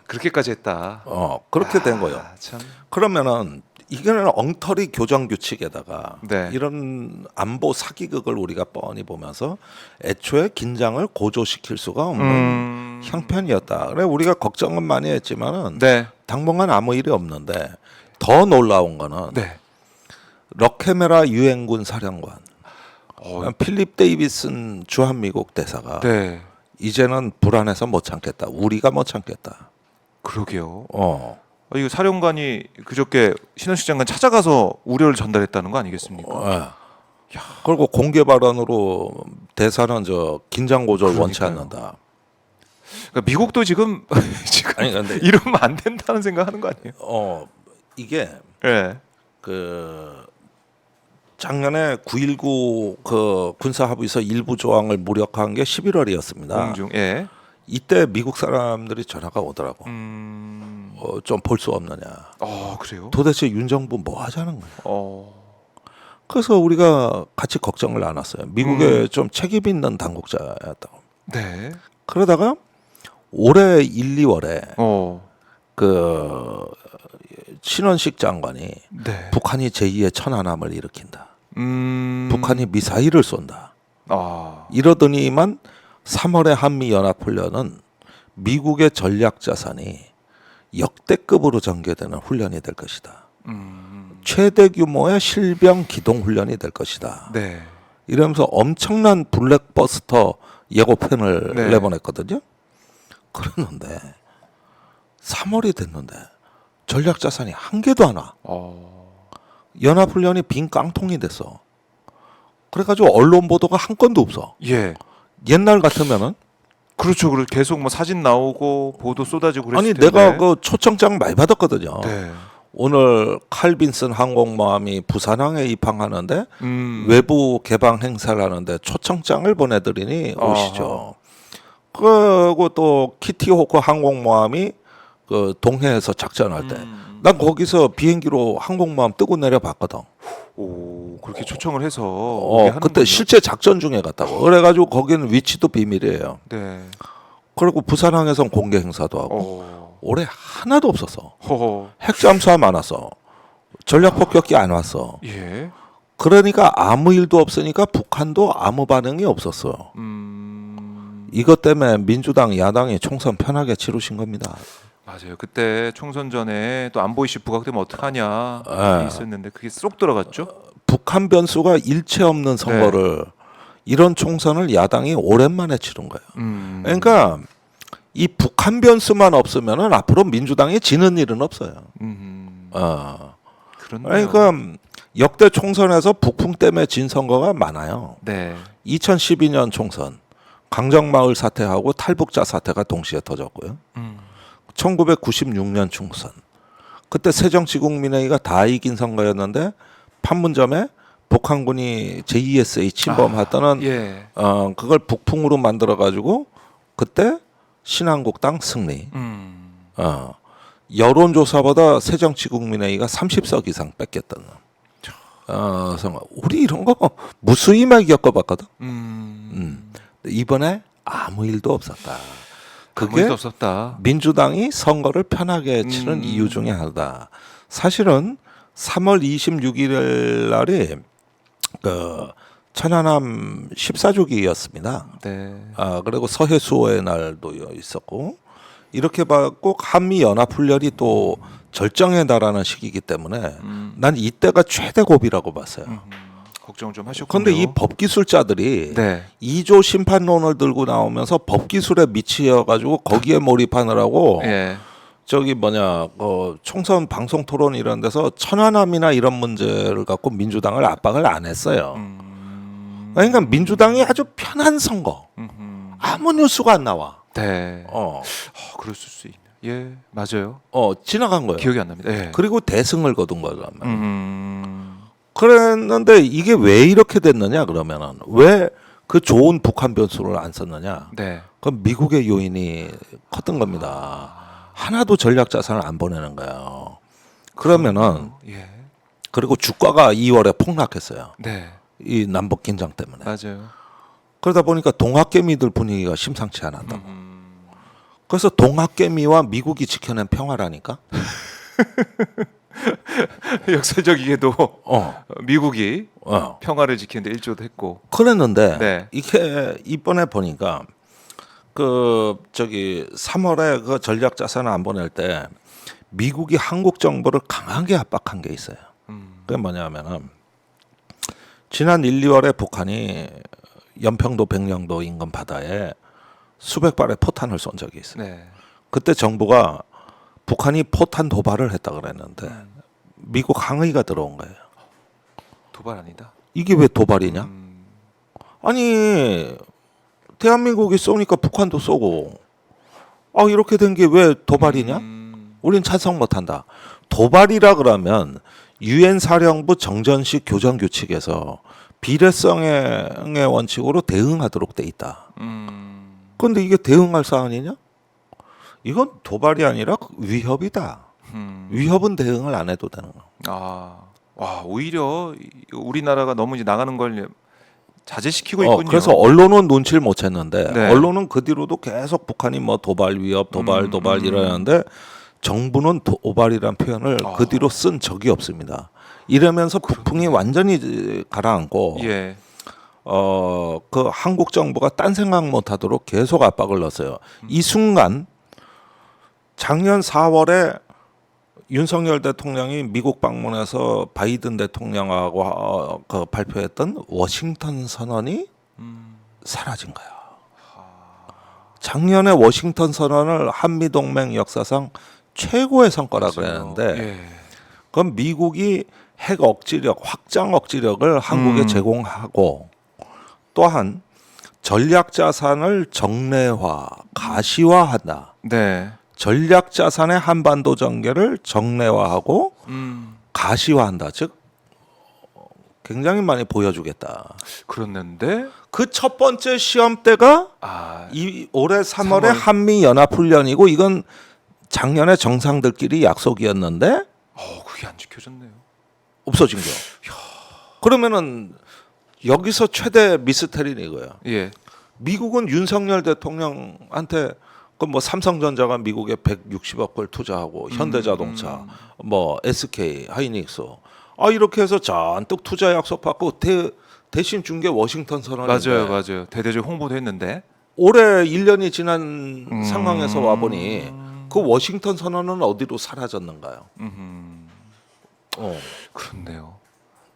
그렇게까지 했다. 그렇게 된 거예요. 참. 그러면은 이거는 엉터리 교정 규칙에다가 네. 이런 안보 사기극을 우리가 뻔히 보면서 애초에 긴장을 고조시킬 수가 없는 형편이었다. 그래 우리가 걱정은 많이 했지만은 네. 당분간 아무 일이 없는데 더 놀라운 거는 네. 럭케메라 유엔군 사령관 필립 데이비슨 주한미국 대사가 네. 이제는 불안해서 못 참겠다. 우리가 못 참겠다. 그러게요. 이거 사령관이 그저께 신원식 장관 찾아가서 우려를 전달했다는 거 아니겠습니까? 그리고 공개 발언으로 대사는 저 긴장 고조를 원치 않는다. 그러니까 미국도 지금 아니 근데 이러면 안 된다는 생각하는 거 아니에요? 이게 네. 그 작년에 9.19 그 군사합의서 일부 조항을 무력화한 게 11월이었습니다. 공중. 예. 이때 미국 사람들이 전화가 오더라고. 좀 볼 수 없느냐. 그래요? 도대체 윤 정부 뭐 하자는 거야. 그래서 우리가 같이 걱정을 나눴어요. 미국에 좀 책임 있는 당국자였다고. 네. 그러다가 올해 1, 2월에 어. 그 신원식 장관이 네. 북한이 제2의 천안함을 일으킨다. 음. 북한이 미사일을 쏜다. 아. 이러더니만 3월의 한미 연합훈련은 미국의 전략 자산이 역대급으로 전개되는 훈련이 될 것이다. 최대 규모의 실병 기동 훈련이 될 것이다. 네. 이러면서 엄청난 블랙버스터 예고편을 네. 내보냈거든요. 그러는데 3월이 됐는데 전략 자산이 한 개도 안 와. 연합훈련이 빈 깡통이 됐어. 그래가지고 언론 보도가 한 건도 없어. 예. 옛날 같으면은 그렇죠. 그리고 계속 뭐 사진 나오고 보도 쏟아지고 그랬을 아니 텐데. 내가 그 초청장 많이 받았거든요. 네. 오늘 칼빈슨 항공모함이 부산항에 입항하는데 외부 개방 행사를 하는데 초청장을 보내드리니 오시죠. 그리고 또 키티호크 항공모함이 그 동해에서 작전할 때 난 거기서 비행기로 항공모함 뜨고 내려봤거든. 오, 그렇게 초청을 해서 오게 그때 하는군요. 실제 작전 중에 갔다고. 그래가지고 거기는 위치도 비밀이에요. 네. 그리고 부산항에선 공개 행사도 하고 어. 올해 하나도 없었어. 허허. 핵잠수함 안 왔어. 전략폭격기 안 왔어. 예. 그러니까 아무 일도 없으니까 북한도 아무 반응이 없었어. 이것 때문에 민주당 야당이 총선 편하게 치르신 겁니다. 맞아요. 그때 총선 전에 또 안보 이슈 부각되면 어떡하냐 예. 있었는데 그게 쏙 들어갔죠. 북한 변수가 일체 없는 선거를 이런 총선을 야당이 오랜만에 치른 거예요. 그러니까 이 북한 변수만 없으면은 앞으로 민주당이 지는 일은 없어요. 그렇네요. 그러니까 역대 총선에서 북풍 때문에 진 선거가 많아요. 네. 2012년 총선 강정마을 사태하고 탈북자 사태가 동시에 터졌고요. 1996년 총선 그때 새정치국민회의가 다 이긴 선거였는데 판문점에 북한군이 JESA 침범했다는 예. 그걸 북풍으로 만들어 가지고 그때 신한국당 승리. 여론조사보다 새정치국민회의가 30석 이상 뺏겼던 선거. 우리 이런 거 무수히만 겪어봤거든. 이번에 아무 일도 없었다. 아무 그게 일도 없었다. 민주당이 선거를 편하게 치는 이유 중에 하나다. 사실은 3월 26일 날이 그 천안함 14주기였습니다. 네. 그리고 서해수호의 날도 있었고 이렇게 봤고 한미 연합훈련이 또 절정에 달하는 시기이기 때문에 난 이때가 최대 고비라고 봤어요. 걱정 좀 하셨군요. 그런데 이 법기술자들이 네. 2조 심판론을 들고 나오면서 법기술에 미치어가지고 거기에 몰입하느라고 예. 저기 총선 방송 토론 이런 데서 천안함이나 이런 문제를 갖고 민주당을 압박을 안 했어요. 그러니까 민주당이 아주 편한 선거. 아무 뉴스가 안 나와. 네. 그럴 수 있네요. 예, 맞아요. 지나간 거예요. 기억이 안 납니다. 예. 그리고 대승을 거둔 거라면. 그랬는데 이게 왜 이렇게 됐느냐 그러면은 왜 그 좋은 북한 변수를 안 썼느냐? 네. 그건 미국의 요인이 컸던 겁니다. 하나도 전략 자산을 안 보내는 거예요. 그러면은 예. 그리고 주가가 2월에 폭락했어요. 네. 이 남북 긴장 때문에. 맞아요. 그러다 보니까 동학개미들 분위기가 심상치 않았다고. 그래서 동학개미와 미국이 지켜낸 평화라니까. 역사적이게도 미국이 어. 평화를 지키는데 일조도 했고. 그랬는데 네. 이게 이번에 보니까 그 3월에 그 전략 자산을 안 보낼 때 미국이 한국 정부를 강하게 압박한 게 있어요. 그게 뭐냐면은 지난 1, 2월에 북한이 연평도 백령도 인근 바다에 수백 발의 포탄을 쏜 적이 있어요. 네. 그때 정부가 북한이 포탄 도발을 했다 그랬는데 미국 항의가 들어온 거예요. 도발 아니다. 이게 왜 도발이냐? 아니 대한민국이 쏘니까 북한도 쏘고 이렇게 된 게 왜 도발이냐? 우린 찬성 못한다. 도발이라 그러면 유엔 사령부 정전식 교전 규칙에서 비례성의 원칙으로 대응하도록 돼 있다. 그런데 이게 대응할 사안이냐? 이건 도발이 아니라 위협이다. 위협은 대응을 안 해도 되는 거. 와, 오히려 우리나라가 너무 이제 나가는 걸 자제시키고 있군요. 그래서 언론은 눈치를 못 챘는데 네. 언론은 그 뒤로도 계속 북한이 뭐 도발 위협, 도발 이러는데 정부는 도발이란 표현을 아. 그 뒤로 쓴 적이 없습니다. 이러면서 북풍이 완전히 가라앉고 예. 그 한국 정부가 딴 생각 못하도록 계속 압박을 넣었어요. 이 순간 작년 4월에 윤석열 대통령이 미국 방문해서 바이든 대통령하고 그 발표했던 워싱턴 선언이 사라진 거야. 작년에 워싱턴 선언을 한미 동맹 역사상 최고의 성과라 그랬는데 예. 그건 미국이 핵 억지력, 확장 억지력을 한국에 제공하고 또한 전략 자산을 정례화, 가시화한다. 네. 전략 자산의 한반도 전개를 정례화하고 가시화한다. 즉 굉장히 많이 보여주겠다. 그랬는데 그 첫 번째 시험 때가 이 올해 3월에 한미 연합 훈련이고 이건 작년에 정상들끼리 약속이었는데 그게 안 지켜졌네요. 없어진 거야. 그러면은 여기서 최대 미스테리는 이거야. 예. 미국은 윤석열 대통령한테 그 뭐 삼성전자가 미국에 160억 불 투자하고 현대자동차, 뭐 SK, 하이닉스 이렇게 해서 잔뜩 투자 약속 받고 대신 준 게 워싱턴 선언인데 맞아요. 대대적 홍보도 했는데 올해 1년이 지난 상황에서 와 보니 그 워싱턴 선언은 어디로 사라졌는가요? 그렇네요.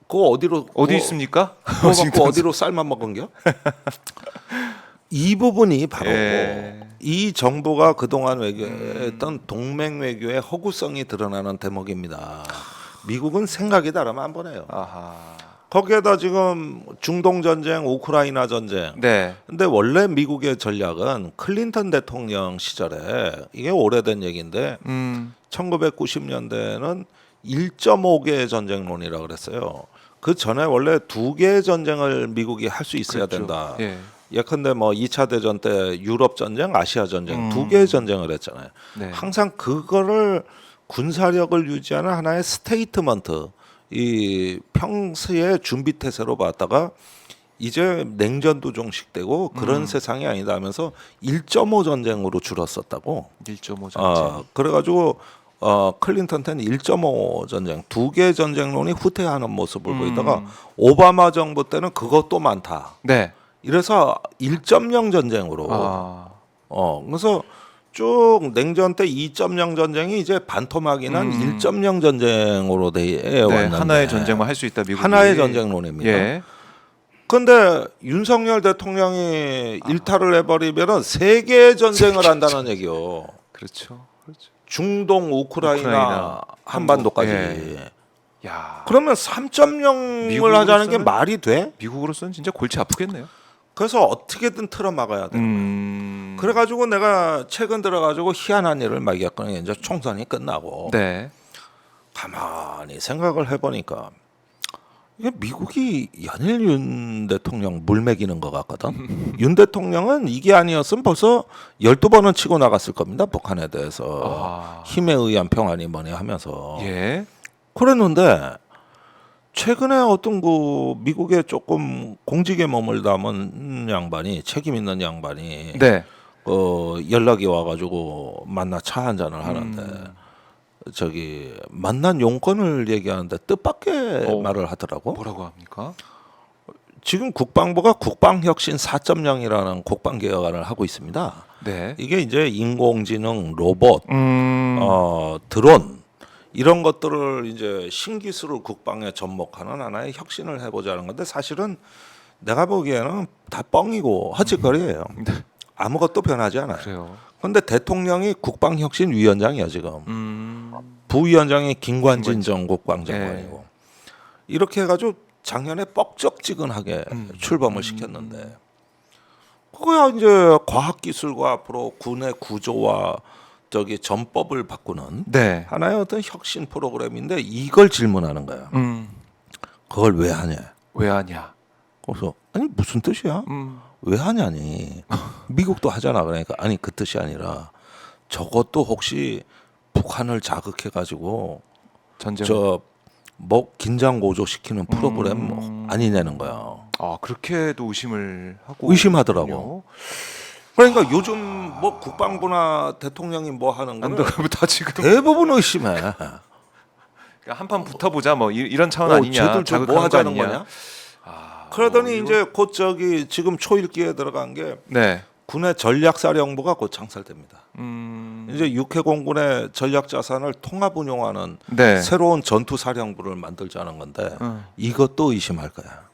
그거 어디로 어디 있습니까? 그거 갖고 어디로 쌀만 먹은겨? 이 부분이 바로 예. 이 정부가 그동안 외교했던 동맹 외교의 허구성이 드러나는 대목입니다. 미국은 생각이 다르면 안 보내요. 아하. 거기에다 지금 중동 전쟁, 우크라이나 전쟁. 네. 근데 원래 미국의 전략은 클린턴 대통령 시절에 이게 오래된 얘기인데 1990년대에는 1.5개의 전쟁론이라 그랬어요. 그 전에 원래 2개의 전쟁을 미국이 할 수 있어야 그렇죠. 된다. 예. 예컨대 뭐 2차 대전 때 유럽 전쟁, 아시아 전쟁 2개의 전쟁을 했잖아요. 네. 항상 그거를 군사력을 유지하는 하나의 스테이트먼트, 이 평소의 준비 태세로 봤다가 이제 냉전도 종식되고 그런 세상이 아니다 하면서 1.5 전쟁으로 줄었었다고. 1.5 전쟁. 그래가지고 클린턴 때는 1.5 전쟁, 2개의 전쟁론이 후퇴하는 모습을 보이다가 오바마 정부 때는 그것도 많다. 네. 이래서 1.0 전쟁으로. 그래서 쭉 냉전 때 2.0 전쟁이 이제 반토막이 난 1.0 전쟁으로 돼 네, 왔는데 하나의 전쟁만 할 수 있다 미국이. 하나의 전쟁론입니다. 예. 그런데 윤석열 대통령이 일탈을 해버리면은 세 개의 전쟁을 한다는 얘기요. 그렇죠. 중동, 우크라이나 한반도까지. 예. 야. 그러면 3.0을 미국으로서는- 하자는 게 말이 돼? 미국으로서는 진짜 골치 아프겠네요. 그래서 어떻게든 틀어 막아야 돼. 그래가지고 내가 최근 들어가지고 희한한 일을 막였거든요. 이제 총선이 끝나고 네. 가만히 생각을 해보니까 이게 미국이 연일 윤 대통령 물먹이는 것 같거든. 윤 대통령은 이게 아니었으면 벌써 12번은 치고 나갔을 겁니다. 북한에 대해서 힘에 의한 평화니 뭐니 하면서. 예. 그랬는데 최근에 어떤 그 미국에 조금 공직에 머물다만 양반이 책임 있는 양반이 네. 연락이 와가지고 만나 차 한 잔을 하는데 저기 만난 용건을 얘기하는데 뜻밖의 말을 하더라고. 뭐라고 합니까? 지금 국방부가 국방혁신 4.0이라는 국방개혁안을 하고 있습니다. 네. 이게 이제 인공지능, 로봇, 드론 이런 것들을 이제 신기술을 국방에 접목하는 하나의 혁신을 해보자는 건데 사실은 내가 보기에는 다 뻥이고 헛짓거리예요. 아무것도 변하지 않아요. 그래요. 그런데 대통령이 국방혁신위원장이야 지금. 부위원장이 김관진 전 국방장관이고. 이렇게 해가지고 작년에 뻑적지근하게 출범을 시켰는데 그거야 이제 과학기술과 앞으로 군의 구조와 저기 전법을 바꾸는 네. 하나의 어떤 혁신 프로그램인데 이걸 질문하는 거야. 그걸 왜 하냐? 왜 하냐? 그래서 아니 무슨 뜻이야? 왜 하냐니? 미국도 하잖아. 그러니까 아니 그 뜻이 아니라 저것도 혹시 북한을 자극해 가지고 전쟁. 뭐 긴장 고조시키는 프로그램 뭐 아니냐는 거야. 그렇게도 의심을 하고 의심하더라고. 있군요. 그러니까 요즘 뭐 국방부나 대통령이 뭐 하는 거는 안도부터 지금 대부분 의심해. 한판 붙어보자 뭐 이런 차원 아니냐. 쟤들 저 자극하는 뭐 거 하자는 아니냐. 거냐? 그러더니 이거- 이제 곧 저기 지금 초읽기에 들어간 게 네. 군의 전략사령부가 곧 창설됩니다. 음. 이제 육해공군의 전략 자산을 통합 운용하는 네. 새로운 전투 사령부를 만들자는 건데 이것도 의심할 거야.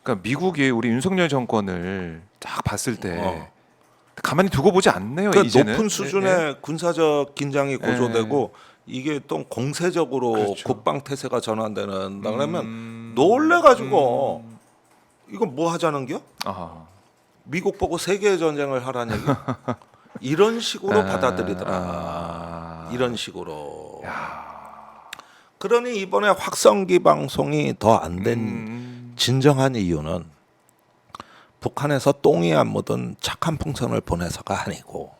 그러니까 미국이 우리 윤석열 정권을 딱 봤을 때 어. 가만히 두고 보지 않네요. 그 이제는. 높은 수준의 예, 예. 군사적 긴장이 고조되고 이게 또 공세적으로 그렇죠. 국방 태세가 전환되는 그러면 놀래가지고 이거 뭐 하자는겨? 아하. 미국 보고 세계 전쟁을 하라는 얘기? 이런 식으로 받아들이더라. 이런 식으로. 그러니 이번에 확성기 방송이 더 안 된 진정한 이유는 북한에서 똥이 안 묻은 착한 풍선을 보내서가 아니고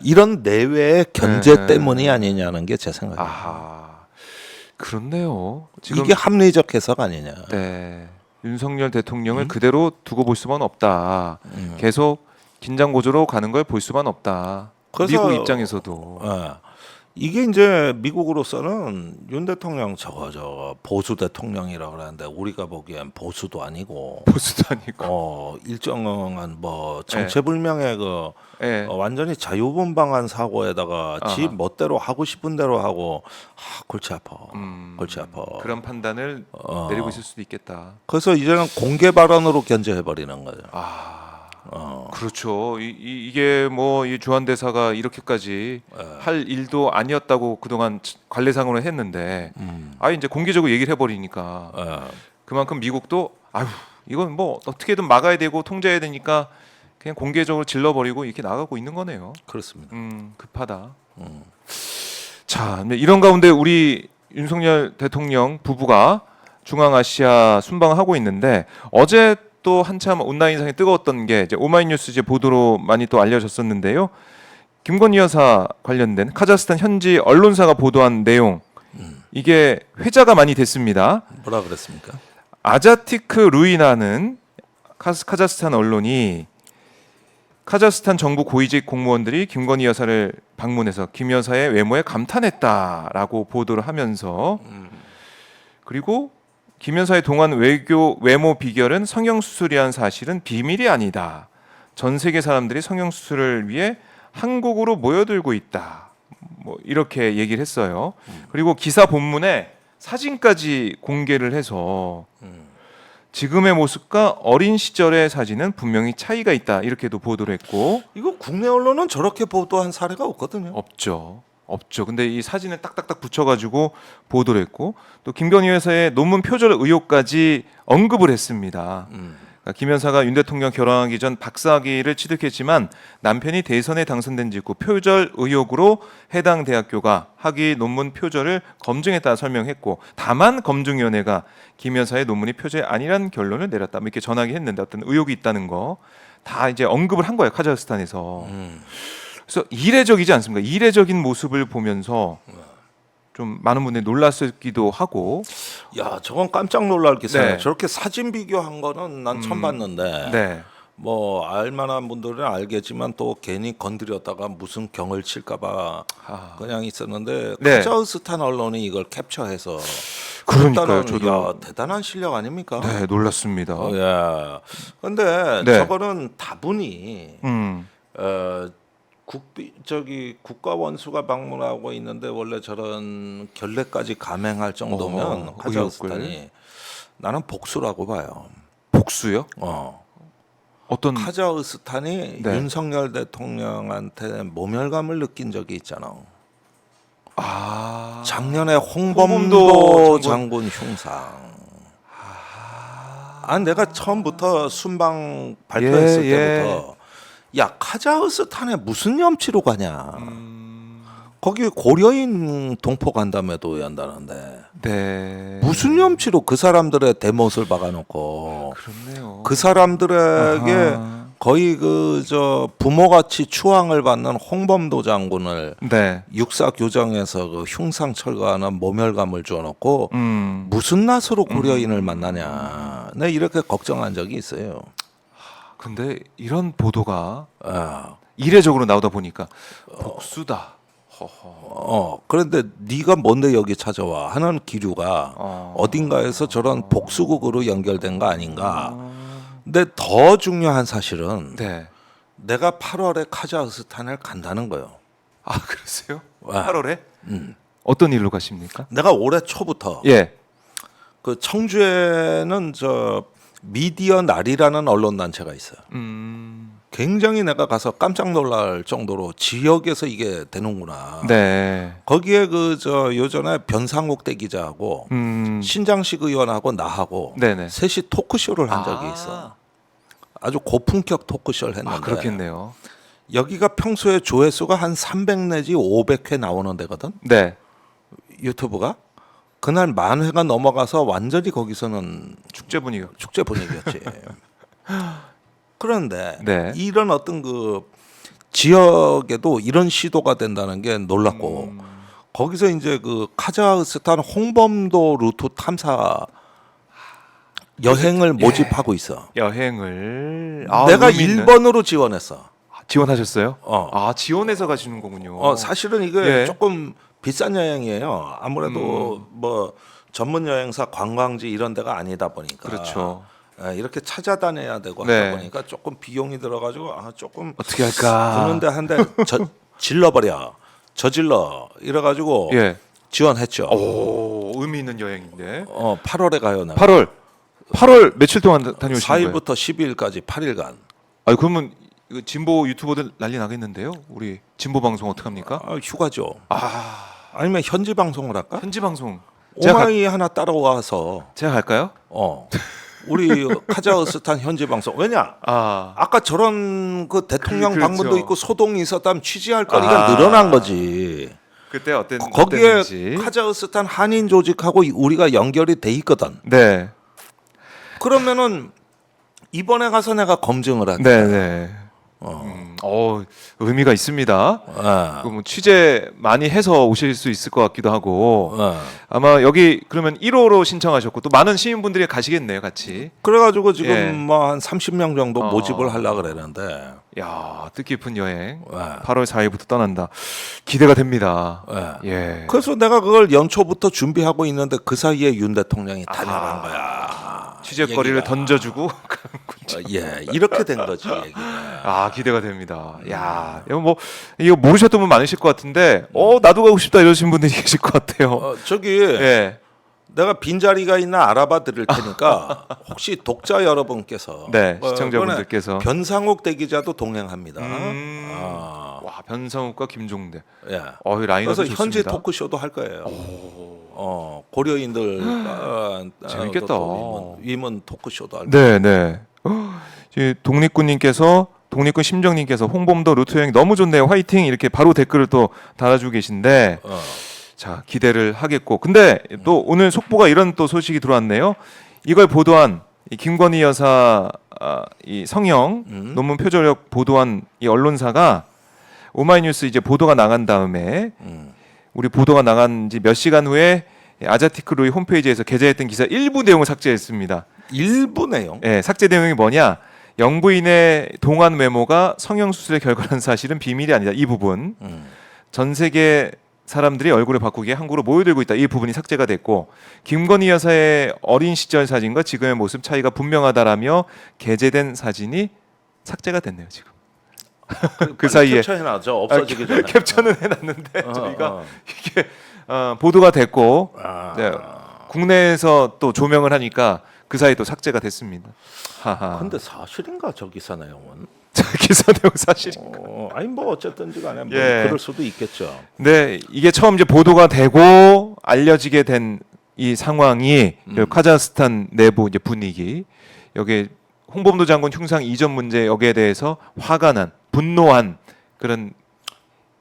이런 내외의 견제 때문이 아니냐는 게 제 생각이에요. 아하. 그렇네요. 지금 이게 합리적 해석 아니냐. 네. 윤석열 대통령을 그대로 두고 볼 수만 없다. 음. 계속 긴장 고조로 가는 걸 볼 수만 없다. 그래서- 미국 입장에서도 이게 이제 미국으로서는 윤 대통령 저거 보수 대통령이라고 그러는데 우리가 보기엔 보수도 아니고 보수도 아니고. 일정한 뭐 정체불명의 그 예. 완전히 자유분방한 사고에다가 지 아하. 멋대로 하고 싶은 대로 하고 골치 아파. 골치 아파. 그런 판단을 내리고 있을 수도 있겠다. 그래서 이제는 공개 발언으로 견제해 버리는 거죠. 그렇죠. 이게 뭐 이 주한 대사가 이렇게까지 할 일도 아니었다고 그동안 관례상으로 했는데, 아예 이제 공개적으로 얘기를 해버리니까 그만큼 미국도 아유 이건 뭐 어떻게든 막아야 되고 통제해야 되니까 그냥 공개적으로 질러버리고 이렇게 나가고 있는 거네요. 그렇습니다. 급하다. 자, 근데 이런 가운데 우리 윤석열 대통령 부부가 중앙아시아 순방을 하고 있는데 어제 또 한참 온라인상에 뜨거웠던 게 이제 오마이뉴스 이제 보도로 많이 또 알려졌었는데요. 김건희 여사 관련된 카자흐스탄 현지 언론사가 보도한 내용 이게 회자가 많이 됐습니다. 뭐라 그랬습니까? 아자티크 루이나는 카자흐스탄 언론이 카자흐스탄 정부 고위직 공무원들이 김건희 여사를 방문해서 김 여사의 외모에 감탄했다라고 보도를 하면서 그리고 김 여사의 동안 외모 비결은 성형수술이란 사실은 비밀이 아니다. 전 세계 사람들이 성형수술을 위해 한국으로 모여들고 있다. 뭐 이렇게 얘기를 했어요. 그리고 기사 본문에 사진까지 공개를 해서 지금의 모습과 어린 시절의 사진은 분명히 차이가 있다. 이렇게도 보도를 했고 이거 국내 언론은 저렇게 보도한 사례가 없거든요. 없죠. 근데 이 사진을 딱딱딱 붙여가지고 보도를 했고 또 김건희 여사의 논문 표절 의혹까지 언급을 했습니다. 그러니까 김 여사가 윤 대통령 결혼하기 전 박사학위를 취득했지만 남편이 대선에 당선된 직후 표절 의혹으로 해당 대학교가 학위 논문 표절을 검증했다 설명했고 다만 검증위원회가 김 여사의 논문이 표절이 아니라는 결론을 내렸다. 이렇게 전하긴 했는데 어떤 의혹이 있다는 거 다 이제 언급을 한 거예요. 카자흐스탄에서. 그래서 이례적이지 않습니까? 이례적인 모습을 보면서 좀 많은 분들이 놀랐기도 하고. 야, 저건 깜짝 놀랄 기사네. 네. 저렇게 사진 비교한 거는 난 처음 봤는데. 네. 뭐 알만한 분들은 알겠지만 또 괜히 건드렸다가 무슨 경을 칠까봐 그냥 있었는데 네. 카자흐스탄 언론이 이걸 캡처해서 그러니까요. 일단은 저도 야, 대단한 실력 아닙니까? 네, 놀랐습니다. 예. 근데 네. 저거는 다분히 음. 국가 원수가 방문하고 있는데 원래 저런 결례까지 감행할 정도면 카자흐스탄이 의혹을. 나는 복수라고 봐요. 복수요? 어떤 카자흐스탄이 네. 윤석열 대통령한테 모멸감을 느낀 적이 있잖아. 작년에 홍범도 홍범도 장군 흉상. 내가 처음부터 순방 발표했을 때부터 야, 카자흐스탄에 무슨 염치로 가냐. 거기 고려인 동포 간담회도 한다는데 네. 무슨 염치로 그 사람들의 대못을 박아놓고 그렇네요. 그 사람들에게 아하. 거의 부모같이 추앙을 받는 홍범도 장군을 네. 육사 교정에서 그 흉상 철거하는 모멸감을 줘놓고 무슨 낯으로 고려인을 만나냐. 내 이렇게 걱정한 적이 있어요. 근데 이런 보도가 아, 이례적으로 나오다 보니까 복수다. 그런데 네가 뭔데 여기 찾아와 하는 기류가 어. 어딘가에서 저런 복수극으로 연결된 거 아닌가. 근데 더 중요한 사실은 네. 내가 8월에 카자흐스탄을 간다는 거예요. 아, 그러세요? 와. 8월에? 어떤 일로 가십니까? 내가 올해 초부터 예. 그 청주에는 저 미디어 날이라는 언론 단체가 있어요. 굉장히 내가 가서 깜짝 놀랄 정도로 지역에서 이게 되는구나. 네. 거기에 그 저 요전에 변상욱 대기자하고 신장식 의원하고 나하고 네네. 셋이 토크쇼를 한 적이 아. 있어. 아주 고품격 토크쇼를 했는데 아, 그렇겠네요. 여기가 평소에 조회수가 한 300 내지 500회 나오는 데거든. 네. 유튜브가 그날 10,000회가 넘어가서 완전히 거기서는 축제 분위기. 축제 분위기였지. 그런데 네. 이런 어떤 그 지역에도 이런 시도가 된다는 게 놀랍고 거기서 이제 그 카자흐스탄 홍범도 루트 탐사 여행을 모집하고 있어. 여행을 내가 의미 있는- 1번으로 지원했어. 지원하셨어요? 어. 아, 지원해서 가시는 거군요. 사실은 이게 예. 조금 비싼 여행이에요. 아무래도 뭐 전문 여행사 관광지 이런 데가 아니다 보니까. 그렇죠. 이렇게 찾아다녀야 되고 네. 하다 보니까 조금 비용이 들어가지고 조금 어떻게 할까? 드는데 한 대 질러버려. 저질러 이래가지고 예. 지원했죠. 오, 의미 있는 여행인데. 8월에 가요. 나. 8월 며칠 동안 다녀오신 거예요? 4일부터 12일까지 8일간. 아, 그러면 이거 진보 유튜버들 난리 나겠는데요? 우리 진보 방송 어떡 합니까? 휴가죠. 아, 아니면 현지 방송을 할까? 현지 방송. 제가 오마이 하나 따라와서 제가 갈까요? 우리 카자흐스탄 현지 방송 왜냐? 아, 아까 저런 그 대통령 그렇죠. 방문도 있고 소동이 있었다면 취재할 거리가 늘어난 거지. 그때 거기에 어땠는지. 카자흐스탄 한인 조직하고 우리가 연결이 돼 있거든. 네. 그러면은 이번에 가서 내가 검증을 할게. 네, 네. 의미가 있습니다. 뭐 취재 많이 해서 오실 수 있을 것 같기도 하고 아마 여기 그러면 1호로 신청하셨고 또 많은 시민분들이 가시겠네요, 같이. 그래가지고 지금 예. 뭐 한 30명 정도 모집을 하려고 그랬는데 야, 뜻깊은 여행. 예. 8월 4일부터 떠난다. 기대가 됩니다. 예. 그래서 내가 그걸 연초부터 준비하고 있는데 그 사이에 윤 대통령이 다녀간 거야. 취재거리를 얘기가. 던져주고. 이렇게 된 거지 얘기가. 아, 기대가 됩니다. 야, 이거 모르셨던 분 많으실 것 같은데, 나도 가고 싶다 이러신 분들이 계실 것 같아요. 저기 예. 내가 빈자리가 있나 알아봐 드릴 테니까 혹시 독자 여러분께서 네, 시청자분들께서. 이번에 변상욱 대기자도 동행합니다. 와, 변상욱과 김종대. 예. 이 라인업이 그래서 좋습니다. 현지 토크쇼도 할 거예요. 고려인들 재밌겠다. 또 위문 토크쇼도 할 거예요. 네, 네. 독립군 심정님께서 홍범도 루트 여행 너무 좋네요. 화이팅 이렇게 바로 댓글을 또 달아주고 계신데. 자, 기대를 하겠고. 근데 또 오늘 속보가 이런 또 소식이 들어왔네요. 이걸 보도한 이 김건희 여사 이 성형 논문 표절력 보도한 이 언론사가 오마이뉴스 이제 보도가 나간 다음에 우리 보도가 나간 지 몇 시간 후에 아자티크루이 홈페이지에서 게재했던 기사 일부 내용을 삭제했습니다. 일부 내용. 예, 삭제 내용이 뭐냐? 영부인의 동안 외모가 성형 수술의 결과라는 사실은 비밀이 아니다. 이 부분. 전 세계 사람들이 얼굴을 바꾸기에 한국으로 모여들고 있다. 이 부분이 삭제가 됐고 김건희 여사의 어린 시절 사진과 지금의 모습 차이가 분명하다라며 게재된 사진이 삭제가 됐네요. 지금. 그 사이에 캡처해놔죠. 없어지기 전에. 캡처는 해놨는데 저희가 이게 보도가 됐고 네, 국내에서 또 조명을 하니까 그 사이 또 삭제가 됐습니다. 하하. 근데 사실인가 저 기사 내용은? 기사 내용 사실. 아니 뭐 어쨌든지 간에 뭐 예. 그럴 수도 있겠죠. 네, 이게 처음 이제 보도가 되고 알려지게 된 이 상황이 카자흐스탄 내부 이제 분위기 여기 홍범도 장군 흉상 이전 문제 여기에 대해서 화가 난 분노한 그런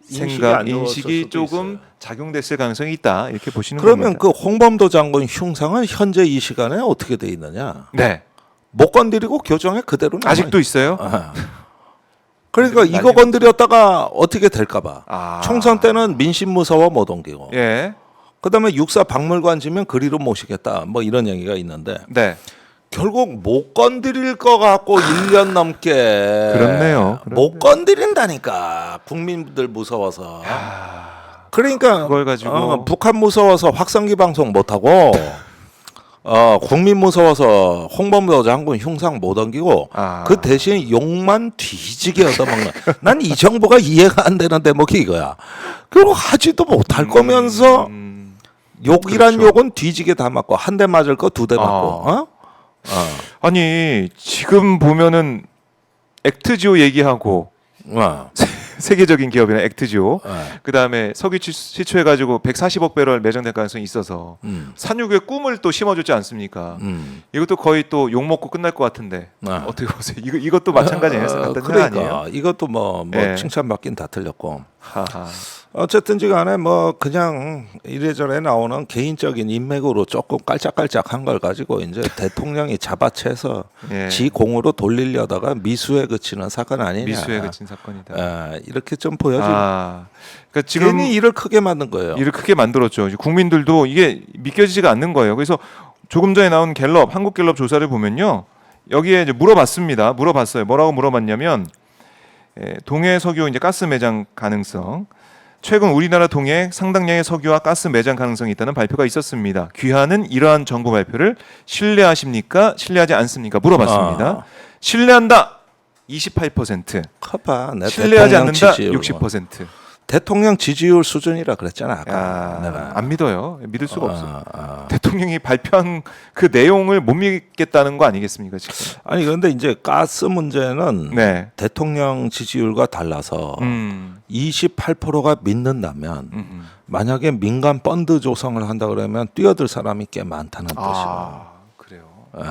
인식이 조금 있어요. 작용됐을 가능성이 있다 이렇게 보시는 그러면 겁니다. 그 홍범도 장군 흉상은 현재 이 시간에 어떻게 돼 있느냐? 네, 못 건드리고 교정에 그대로 남아 아직도 있어요. 그러니까 이거 건드렸다가 어떻게 될까봐. 총선 때는 민심 무서워 못 옮기고. 예, 그다음에 육사 박물관 지면 그리로 모시겠다. 뭐 이런 얘기가 있는데 네, 결국 못 건드릴 거 갖고 1년 넘게 그렇네요. 못 건드린다니까 국민들 무서워서. 그러니까 그걸 가지고 북한 무서워서 확성기 방송 못 하고 국민 무서워서 홍범도 장군 흉상 못 옮기고 그 대신 욕만 뒤지게 얻어먹는. 난 이 정부가 이해가 안 되는 대목이 이거야. 결국 하지도 못할 거면서 욕이란 그렇죠. 욕은 뒤지게 다 맞고 한 대 맞을 거 2대 맞고. 아니 지금 보면은 액트지오 얘기하고 세계적인 기업이나 액트지오 그다음에 석유 시추해 가지고 140억 배럴 매장될 가능성이 있어서 산유국의 꿈을 또 심어줬지 않습니까? 이것도 거의 또 욕 먹고 끝날 것 같은데 어떻게 보세요? 이것도 마찬가지예요. 같은 그러니까 아니에요? 이것도 뭐 예. 칭찬받긴 다 틀렸고. 하하. 어쨌든지간에 뭐 그냥 이래저래 나오는 개인적인 인맥으로 조금 깔짝깔짝한 걸 가지고 이제 대통령이 잡아채서 예. 지 공으로 돌리려다가 미수에 그치는 사건 아니냐. 미수에 그친 사건이다. 이렇게 좀 보여지. 그러니까 지금 괜히 일을 크게 만든 거예요. 일을 크게 만들었죠. 국민들도 이게 믿겨지지가 않는 거예요. 그래서 조금 전에 나온 갤럽, 한국갤럽 조사를 보면요. 여기에 이제 물어봤습니다. 물어봤어요. 뭐라고 물어봤냐면 동해 석유 이제 가스 매장 가능성. 최근 우리나라 동해에 상당량의 석유와 가스 매장 가능성이 있다는 발표가 있었습니다. 귀하는 이러한 정보 발표를 신뢰하십니까? 신뢰하지 않습니까? 물어봤습니다. 신뢰한다. 28%. 커봐. 내 신뢰하지 대통령 않는다. 지지율. 60%. 대통령 지지율 수준이라 그랬잖아. 아까 내가. 안 믿어요. 믿을 수가 없어요. 대통령이 발표한 그 내용을 못 믿겠다는 거 아니겠습니까 지금? 아니 그런데 이제 가스 문제는 네. 대통령 지지율과 달라서 28%가 믿는다면 만약에 민간 펀드 조성을 한다 그러면 뛰어들 사람이 꽤 많다는 뜻이에요. 그래요. 예.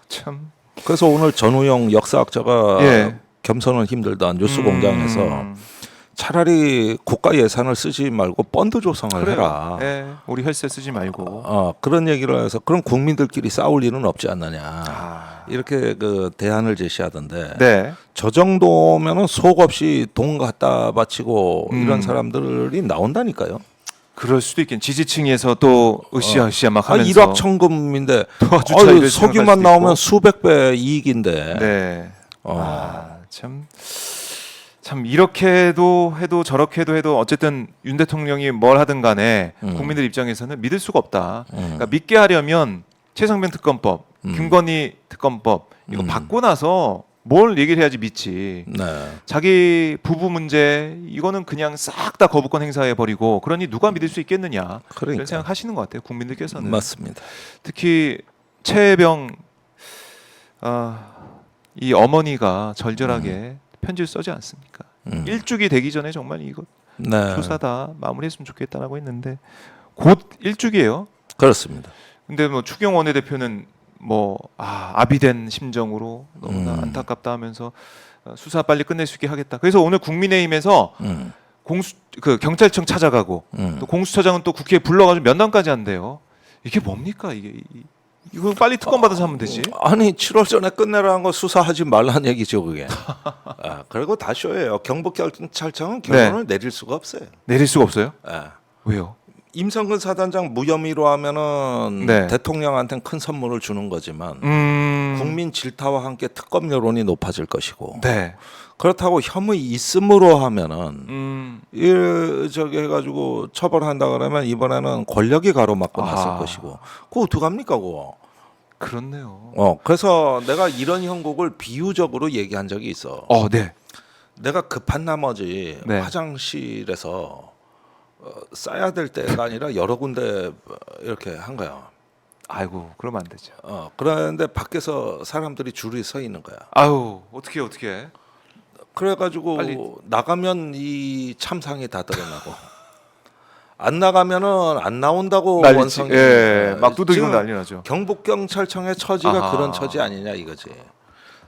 참. 그래서 오늘 전우영 역사학자가 예. 겸손은 힘들다 뉴스공장에서 차라리 국가 예산을 쓰지 말고 펀드 조성을 해라. 예. 우리 혈세 쓰지 말고. 그런 얘기를 해서 그럼 국민들끼리 싸울 일은 없지 않느냐. 이렇게 그 대안을 제시하던데 네. 저 정도면은 속 없이 돈 갖다 바치고 이런 사람들이 나온다니까요. 그럴 수도 있겠네. 지지층에서 또 으쌰으쌰 막 하면서 일확천금인데 도와주자 이럴 생각할 석유만 수도 나오면 있고. 수백 배 이익인데. 네. 참 이렇게도 해도 저렇게도 해도 어쨌든 윤 대통령이 뭘 하든 간에 국민들 입장에서는 믿을 수가 없다. 그러니까 믿게 하려면 최상병 특검법, 김건희 특검법 이거 받고 나서 뭘 얘기를 해야지 믿지. 네. 자기 부부 문제 이거는 그냥 싹 다 거부권 행사해 버리고 그러니 누가 믿을 수 있겠느냐. 그러니까. 이런 생각하시는 것 같아요. 국민들께서는. 맞습니다. 특히 최혜병 이 어머니가 절절하게 편지를 써지 않습니까? 일주기 되기 전에 정말 이거 네. 조사 다 마무리했으면 좋겠다라고 했는데 곧 일주기예요. 그렇습니다. 근데 뭐 추경 원내대표는 뭐 아비된 심정으로 너무나 안타깝다 하면서 수사 빨리 끝낼 수 있게 하겠다. 그래서 오늘 국민의힘에서 그 경찰청 찾아가고 또 공수처장은 또 국회에 불러가지고 면담까지 한대요. 이게 뭡니까 이게? 이거 빨리 특검 받아서 하면 되지. 아니 7월 전에 끝내라는 거 수사하지 말라는 얘기죠 그게. 그리고 다 쇼예요. 경북경찰청은 결론을 내릴 수가 없어요. 내릴 수가 없어요? 왜요? 임성근 사단장 무혐의로 하면은 네. 대통령한테는 큰 선물을 주는 거지만 국민 질타와 함께 특검 여론이 높아질 것이고 네. 그렇다고 혐의 있음으로 하면은 저기 해가지고 처벌한다 그러면 이번에는 권력이 가로막고 나설 것이고 그거 어떡합니까 그거. 그렇네요. 그래서 내가 이런 형국을 비유적으로 얘기한 적이 있어. 네. 내가 급한 나머지 네. 화장실에서 싸야 될 때가 아니라 여러 군데 이렇게 한 거야. 아이고 그러면 안 되죠. 그런데 밖에서 사람들이 줄이 서 있는 거야. 아유 어떻게? 그래가지고 빨리. 나가면 이 참상이 다 드러나고 안 나가면은 안 나온다고 난리지. 원성이. 예, 막 두들기고 지금 난리 나죠. 경북경찰청의 처지가 아하. 그런 처지 아니냐 이거지.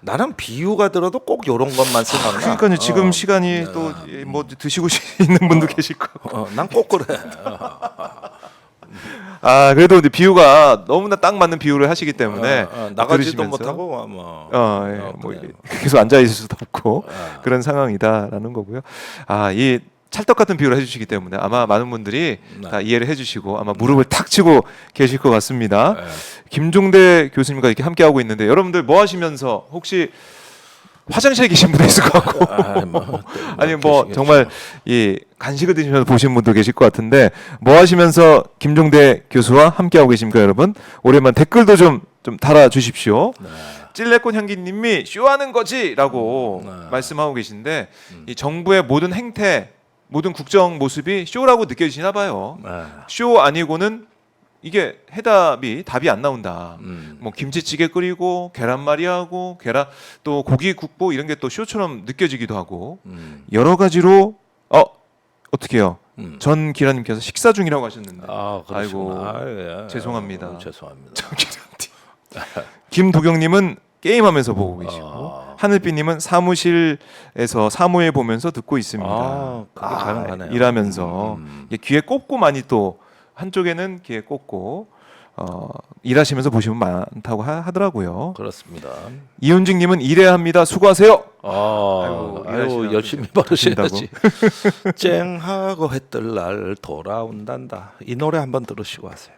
나는 비유가 들어도 꼭 이런 것만 생각나. 그러니까요. 지금 시간이 또 뭐 드시고 있는 분도 계실 거고. 난 꼭 그래. 그래도 근데 비유가 너무나 딱 맞는 비유를 하시기 때문에 나가지도 들으시면서 못하고 뭐 이게 계속 앉아 있을 수도 없고 그런 상황이다라는 거고요. 이 찰떡 같은 비유를 해주시기 때문에 아마 많은 분들이 네. 다 이해를 해주시고 아마 무릎을 탁 치고 계실 것 같습니다. 네. 김종대 교수님과 이렇게 함께 하고 있는데 여러분들 뭐 하시면서 혹시 화장실에 계신 분도 있을 것 같고 아니 뭐 정말 이 간식을 드시면서 보시는 분도 계실 것 같은데 뭐 하시면서 김종대 교수와 함께 하고 계십니까 여러분? 오랜만 댓글도 좀 달아주십시오. 네. 찔레꽃 향기님이 쇼하는 거지라고 말씀하고 계신데 이 정부의 모든 행태, 모든 국정 모습이 쇼라고 느껴지시나 봐요. 네. 쇼 아니고는 이게 답이 안 나온다. 뭐 김치찌개 끓이고 계란말이 하고 계란 또 고기 굽고 이런 게 또 쇼처럼 느껴지기도 하고 여러 가지로 어떻게요? 전 기라님께서 식사 중이라고 하셨는데 아이고 예. 죄송합니다. 죄송합니다. 전 기라님. 김도경님은 게임하면서 보고 계시고 하늘비님은 사무실에서 사무회 보면서 듣고 있습니다. 그게 가능하네요. 일하면서 이게 귀에 꽂고 많이 또 한쪽에는 귀에 꽂고 일하시면서 보시면 많다고 하더라고요. 그렇습니다. 이윤직님은 일해야 합니다. 수고하세요. 아유, 일하시느라고 열심히 벌으셔야지. 쨍하고 해뜰 날 돌아온단다. 이 노래 한번 들으시고 하세요.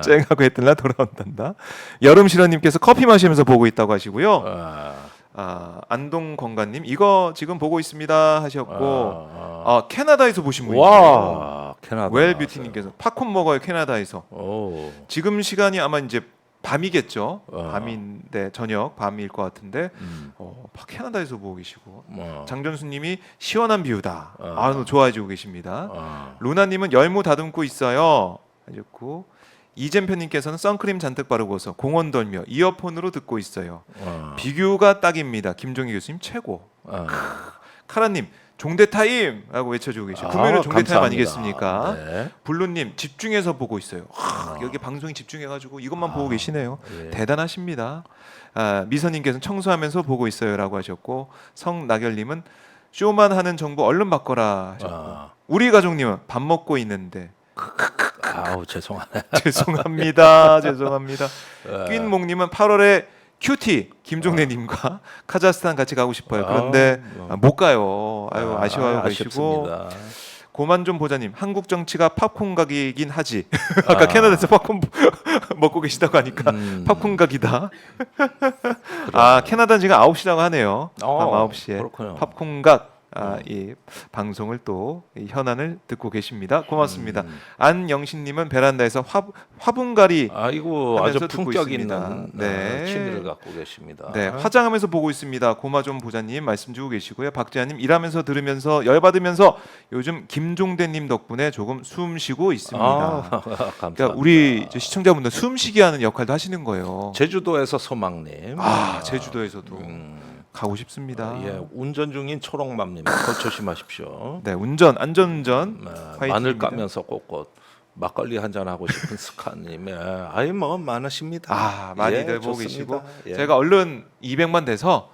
쨍하고 했던 날 돌아온단다. 여름실화님께서 커피 마시면서 보고 있다고 하시고요. 안동건가님 이거 지금 보고 있습니다 하셨고 캐나다에서 보신 분이에요. 와, 캐나다. 웰뷰티님께서 팝콘 먹어요 캐나다에서. 오. 지금 시간이 아마 이제 밤이겠죠. 밤인데 저녁 밤일 것 같은데 캐나다에서 보고 계시고 장전수님이 시원한 비유다. 너 좋아해주고 계십니다. 루나님은 열무 다듬고 있어요 하셨고 이잼표님께서는 선크림 잔뜩 바르고서 공원 돌며 이어폰으로 듣고 있어요. 비교가 딱입니다. 김종희 교수님 최고. 카라님 종대 타임 하고 외쳐주고 계시고 금요일은 종대 타임 아니겠습니까? 네. 블루님 집중해서 보고 있어요. 여기 방송에 집중해가지고 이것만 보고 계시네요. 예. 대단하십니다. 미선님께서는 청소하면서 보고 있어요라고 하셨고 성나결님은 쇼만 하는 정부 얼른 바꿔라 하셨고 우리 가족님은 밥 먹고 있는데 아우 죄송하네. 죄송합니다. 퀸목님은 8월에 큐티 김종래님과 카자흐스탄 같이 가고 싶어요. 그런데 못 가요. 아쉬워하고 계시고 고만좀 보자님 한국 정치가 팝콘 각이긴 하지. 아까 캐나다에서 팝콘 먹고 계시다고 하니까 팝콘 각이다. 캐나다는 지금 9시라고 하네요. 밤 9시에 그렇군요. 팝콘 각. 이 방송을 또 이 현안을 듣고 계십니다. 고맙습니다. 안영신님은 베란다에서 화분갈이 아이고 아주 하면서 듣고 품격 있습니다. 있는 네. 취미를 갖고 계십니다. 네, 화장하면서 보고 있습니다. 고마 좀 보자님 말씀 주고 계시고요. 박재환님 일하면서 들으면서 열받으면서 요즘 김종대님 덕분에 조금 숨 쉬고 있습니다. 감사합니다. 그러니까 우리 이제 시청자분들 숨쉬게 하는 역할도 하시는 거예요. 제주도에서 소망님. 제주도에서도 가고 싶습니다. 예, 운전 중인 초록맘님 더 조심하십시오. 네, 안전운전. 화이팅입니다. 마늘 까면서 꽂고 막걸리 한잔 하고 싶은 스카님. 아이 뭐 많으십니다. 많이들 보고 좋습니다. 계시고 제가 얼른 200만 돼서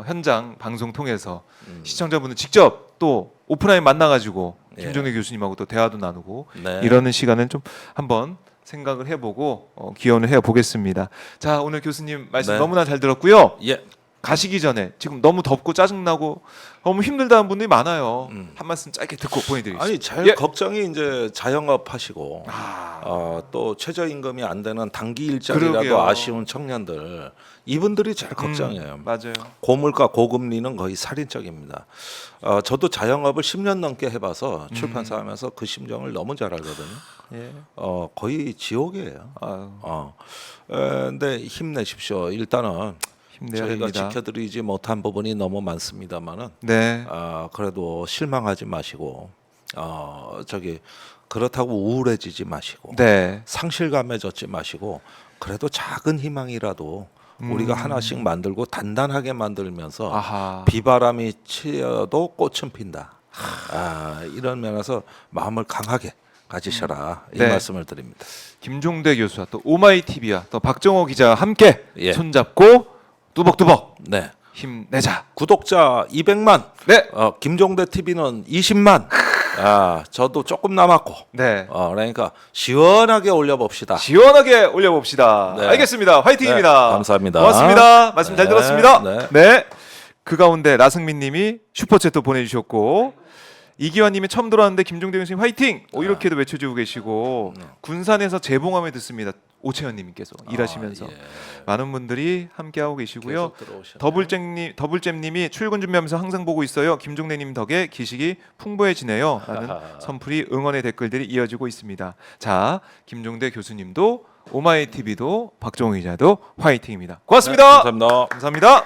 현장 방송 통해서 시청자분들 직접 또 오프라인 만나가지고 김종래 교수님하고 또 대화도 나누고 이러는 시간을 좀 한번 생각을 해보고 기원을 해보겠습니다. 자, 오늘 교수님 말씀 너무나 잘 들었고요. 예. 가시기 전에 지금 너무 덥고 짜증나고 너무 힘들다는 분들이 많아요. 한 말씀 짧게 듣고 보내드리겠습니다. 아니 제일 걱정이 이제 자영업 하시고 또 최저임금이 안 되는 단기 일자리라도 그러게요. 아쉬운 청년들 이분들이 제일 걱정이에요. 맞아요. 고물가 고금리는 거의 살인적입니다. 저도 자영업을 10년 넘게 해봐서 출판사 하면서 그 심정을 너무 잘 알거든요. 예. 거의 지옥이에요. 근데 힘내십시오. 일단은 힘내야 저희가 됩니다. 지켜드리지 못한 부분이 너무 많습니다만은 네. 그래도 실망하지 마시고 그렇다고 우울해지지 마시고 네. 상실감에 젖지 마시고 그래도 작은 희망이라도 우리가 하나씩 만들고 단단하게 만들면서 비바람이 치여도 꽃은 핀다. 이런 면에서 마음을 강하게 가지셔라 이 말씀을 드립니다. 김종대 교수와 또 오마이TV와 또 박정호 기자와 함께 예. 손잡고 뚜벅뚜벅 네. 힘내자. 구독자 200만. 네. 김종대 TV는 20만. 저도 조금 남았고. 네. 그러니까 시원하게 올려봅시다. 시원하게 올려봅시다. 네. 알겠습니다. 화이팅입니다. 네, 감사합니다. 고맙습니다. 말씀 잘 네, 들었습니다. 네. 네. 그 가운데 라승민님이 슈퍼챗도 보내주셨고 이기환님이 처음 들어왔는데 김종대 교수님 화이팅! 이렇게도 외쳐주고 계시고 군산에서 재봉함에 듣습니다. 오채연님께서 일하시면서 예. 많은 분들이 함께하고 계시고요. 계속 들어오셨네요. 더블잼님이 출근 준비하면서 항상 보고 있어요. 김종대님 덕에 기식이 풍부해지네요. 라는 선풀이 응원의 댓글들이 이어지고 있습니다. 자, 김종대 교수님도 오마이TV도 박정우 기자도 화이팅입니다. 고맙습니다. 네, 감사합니다. 감사합니다.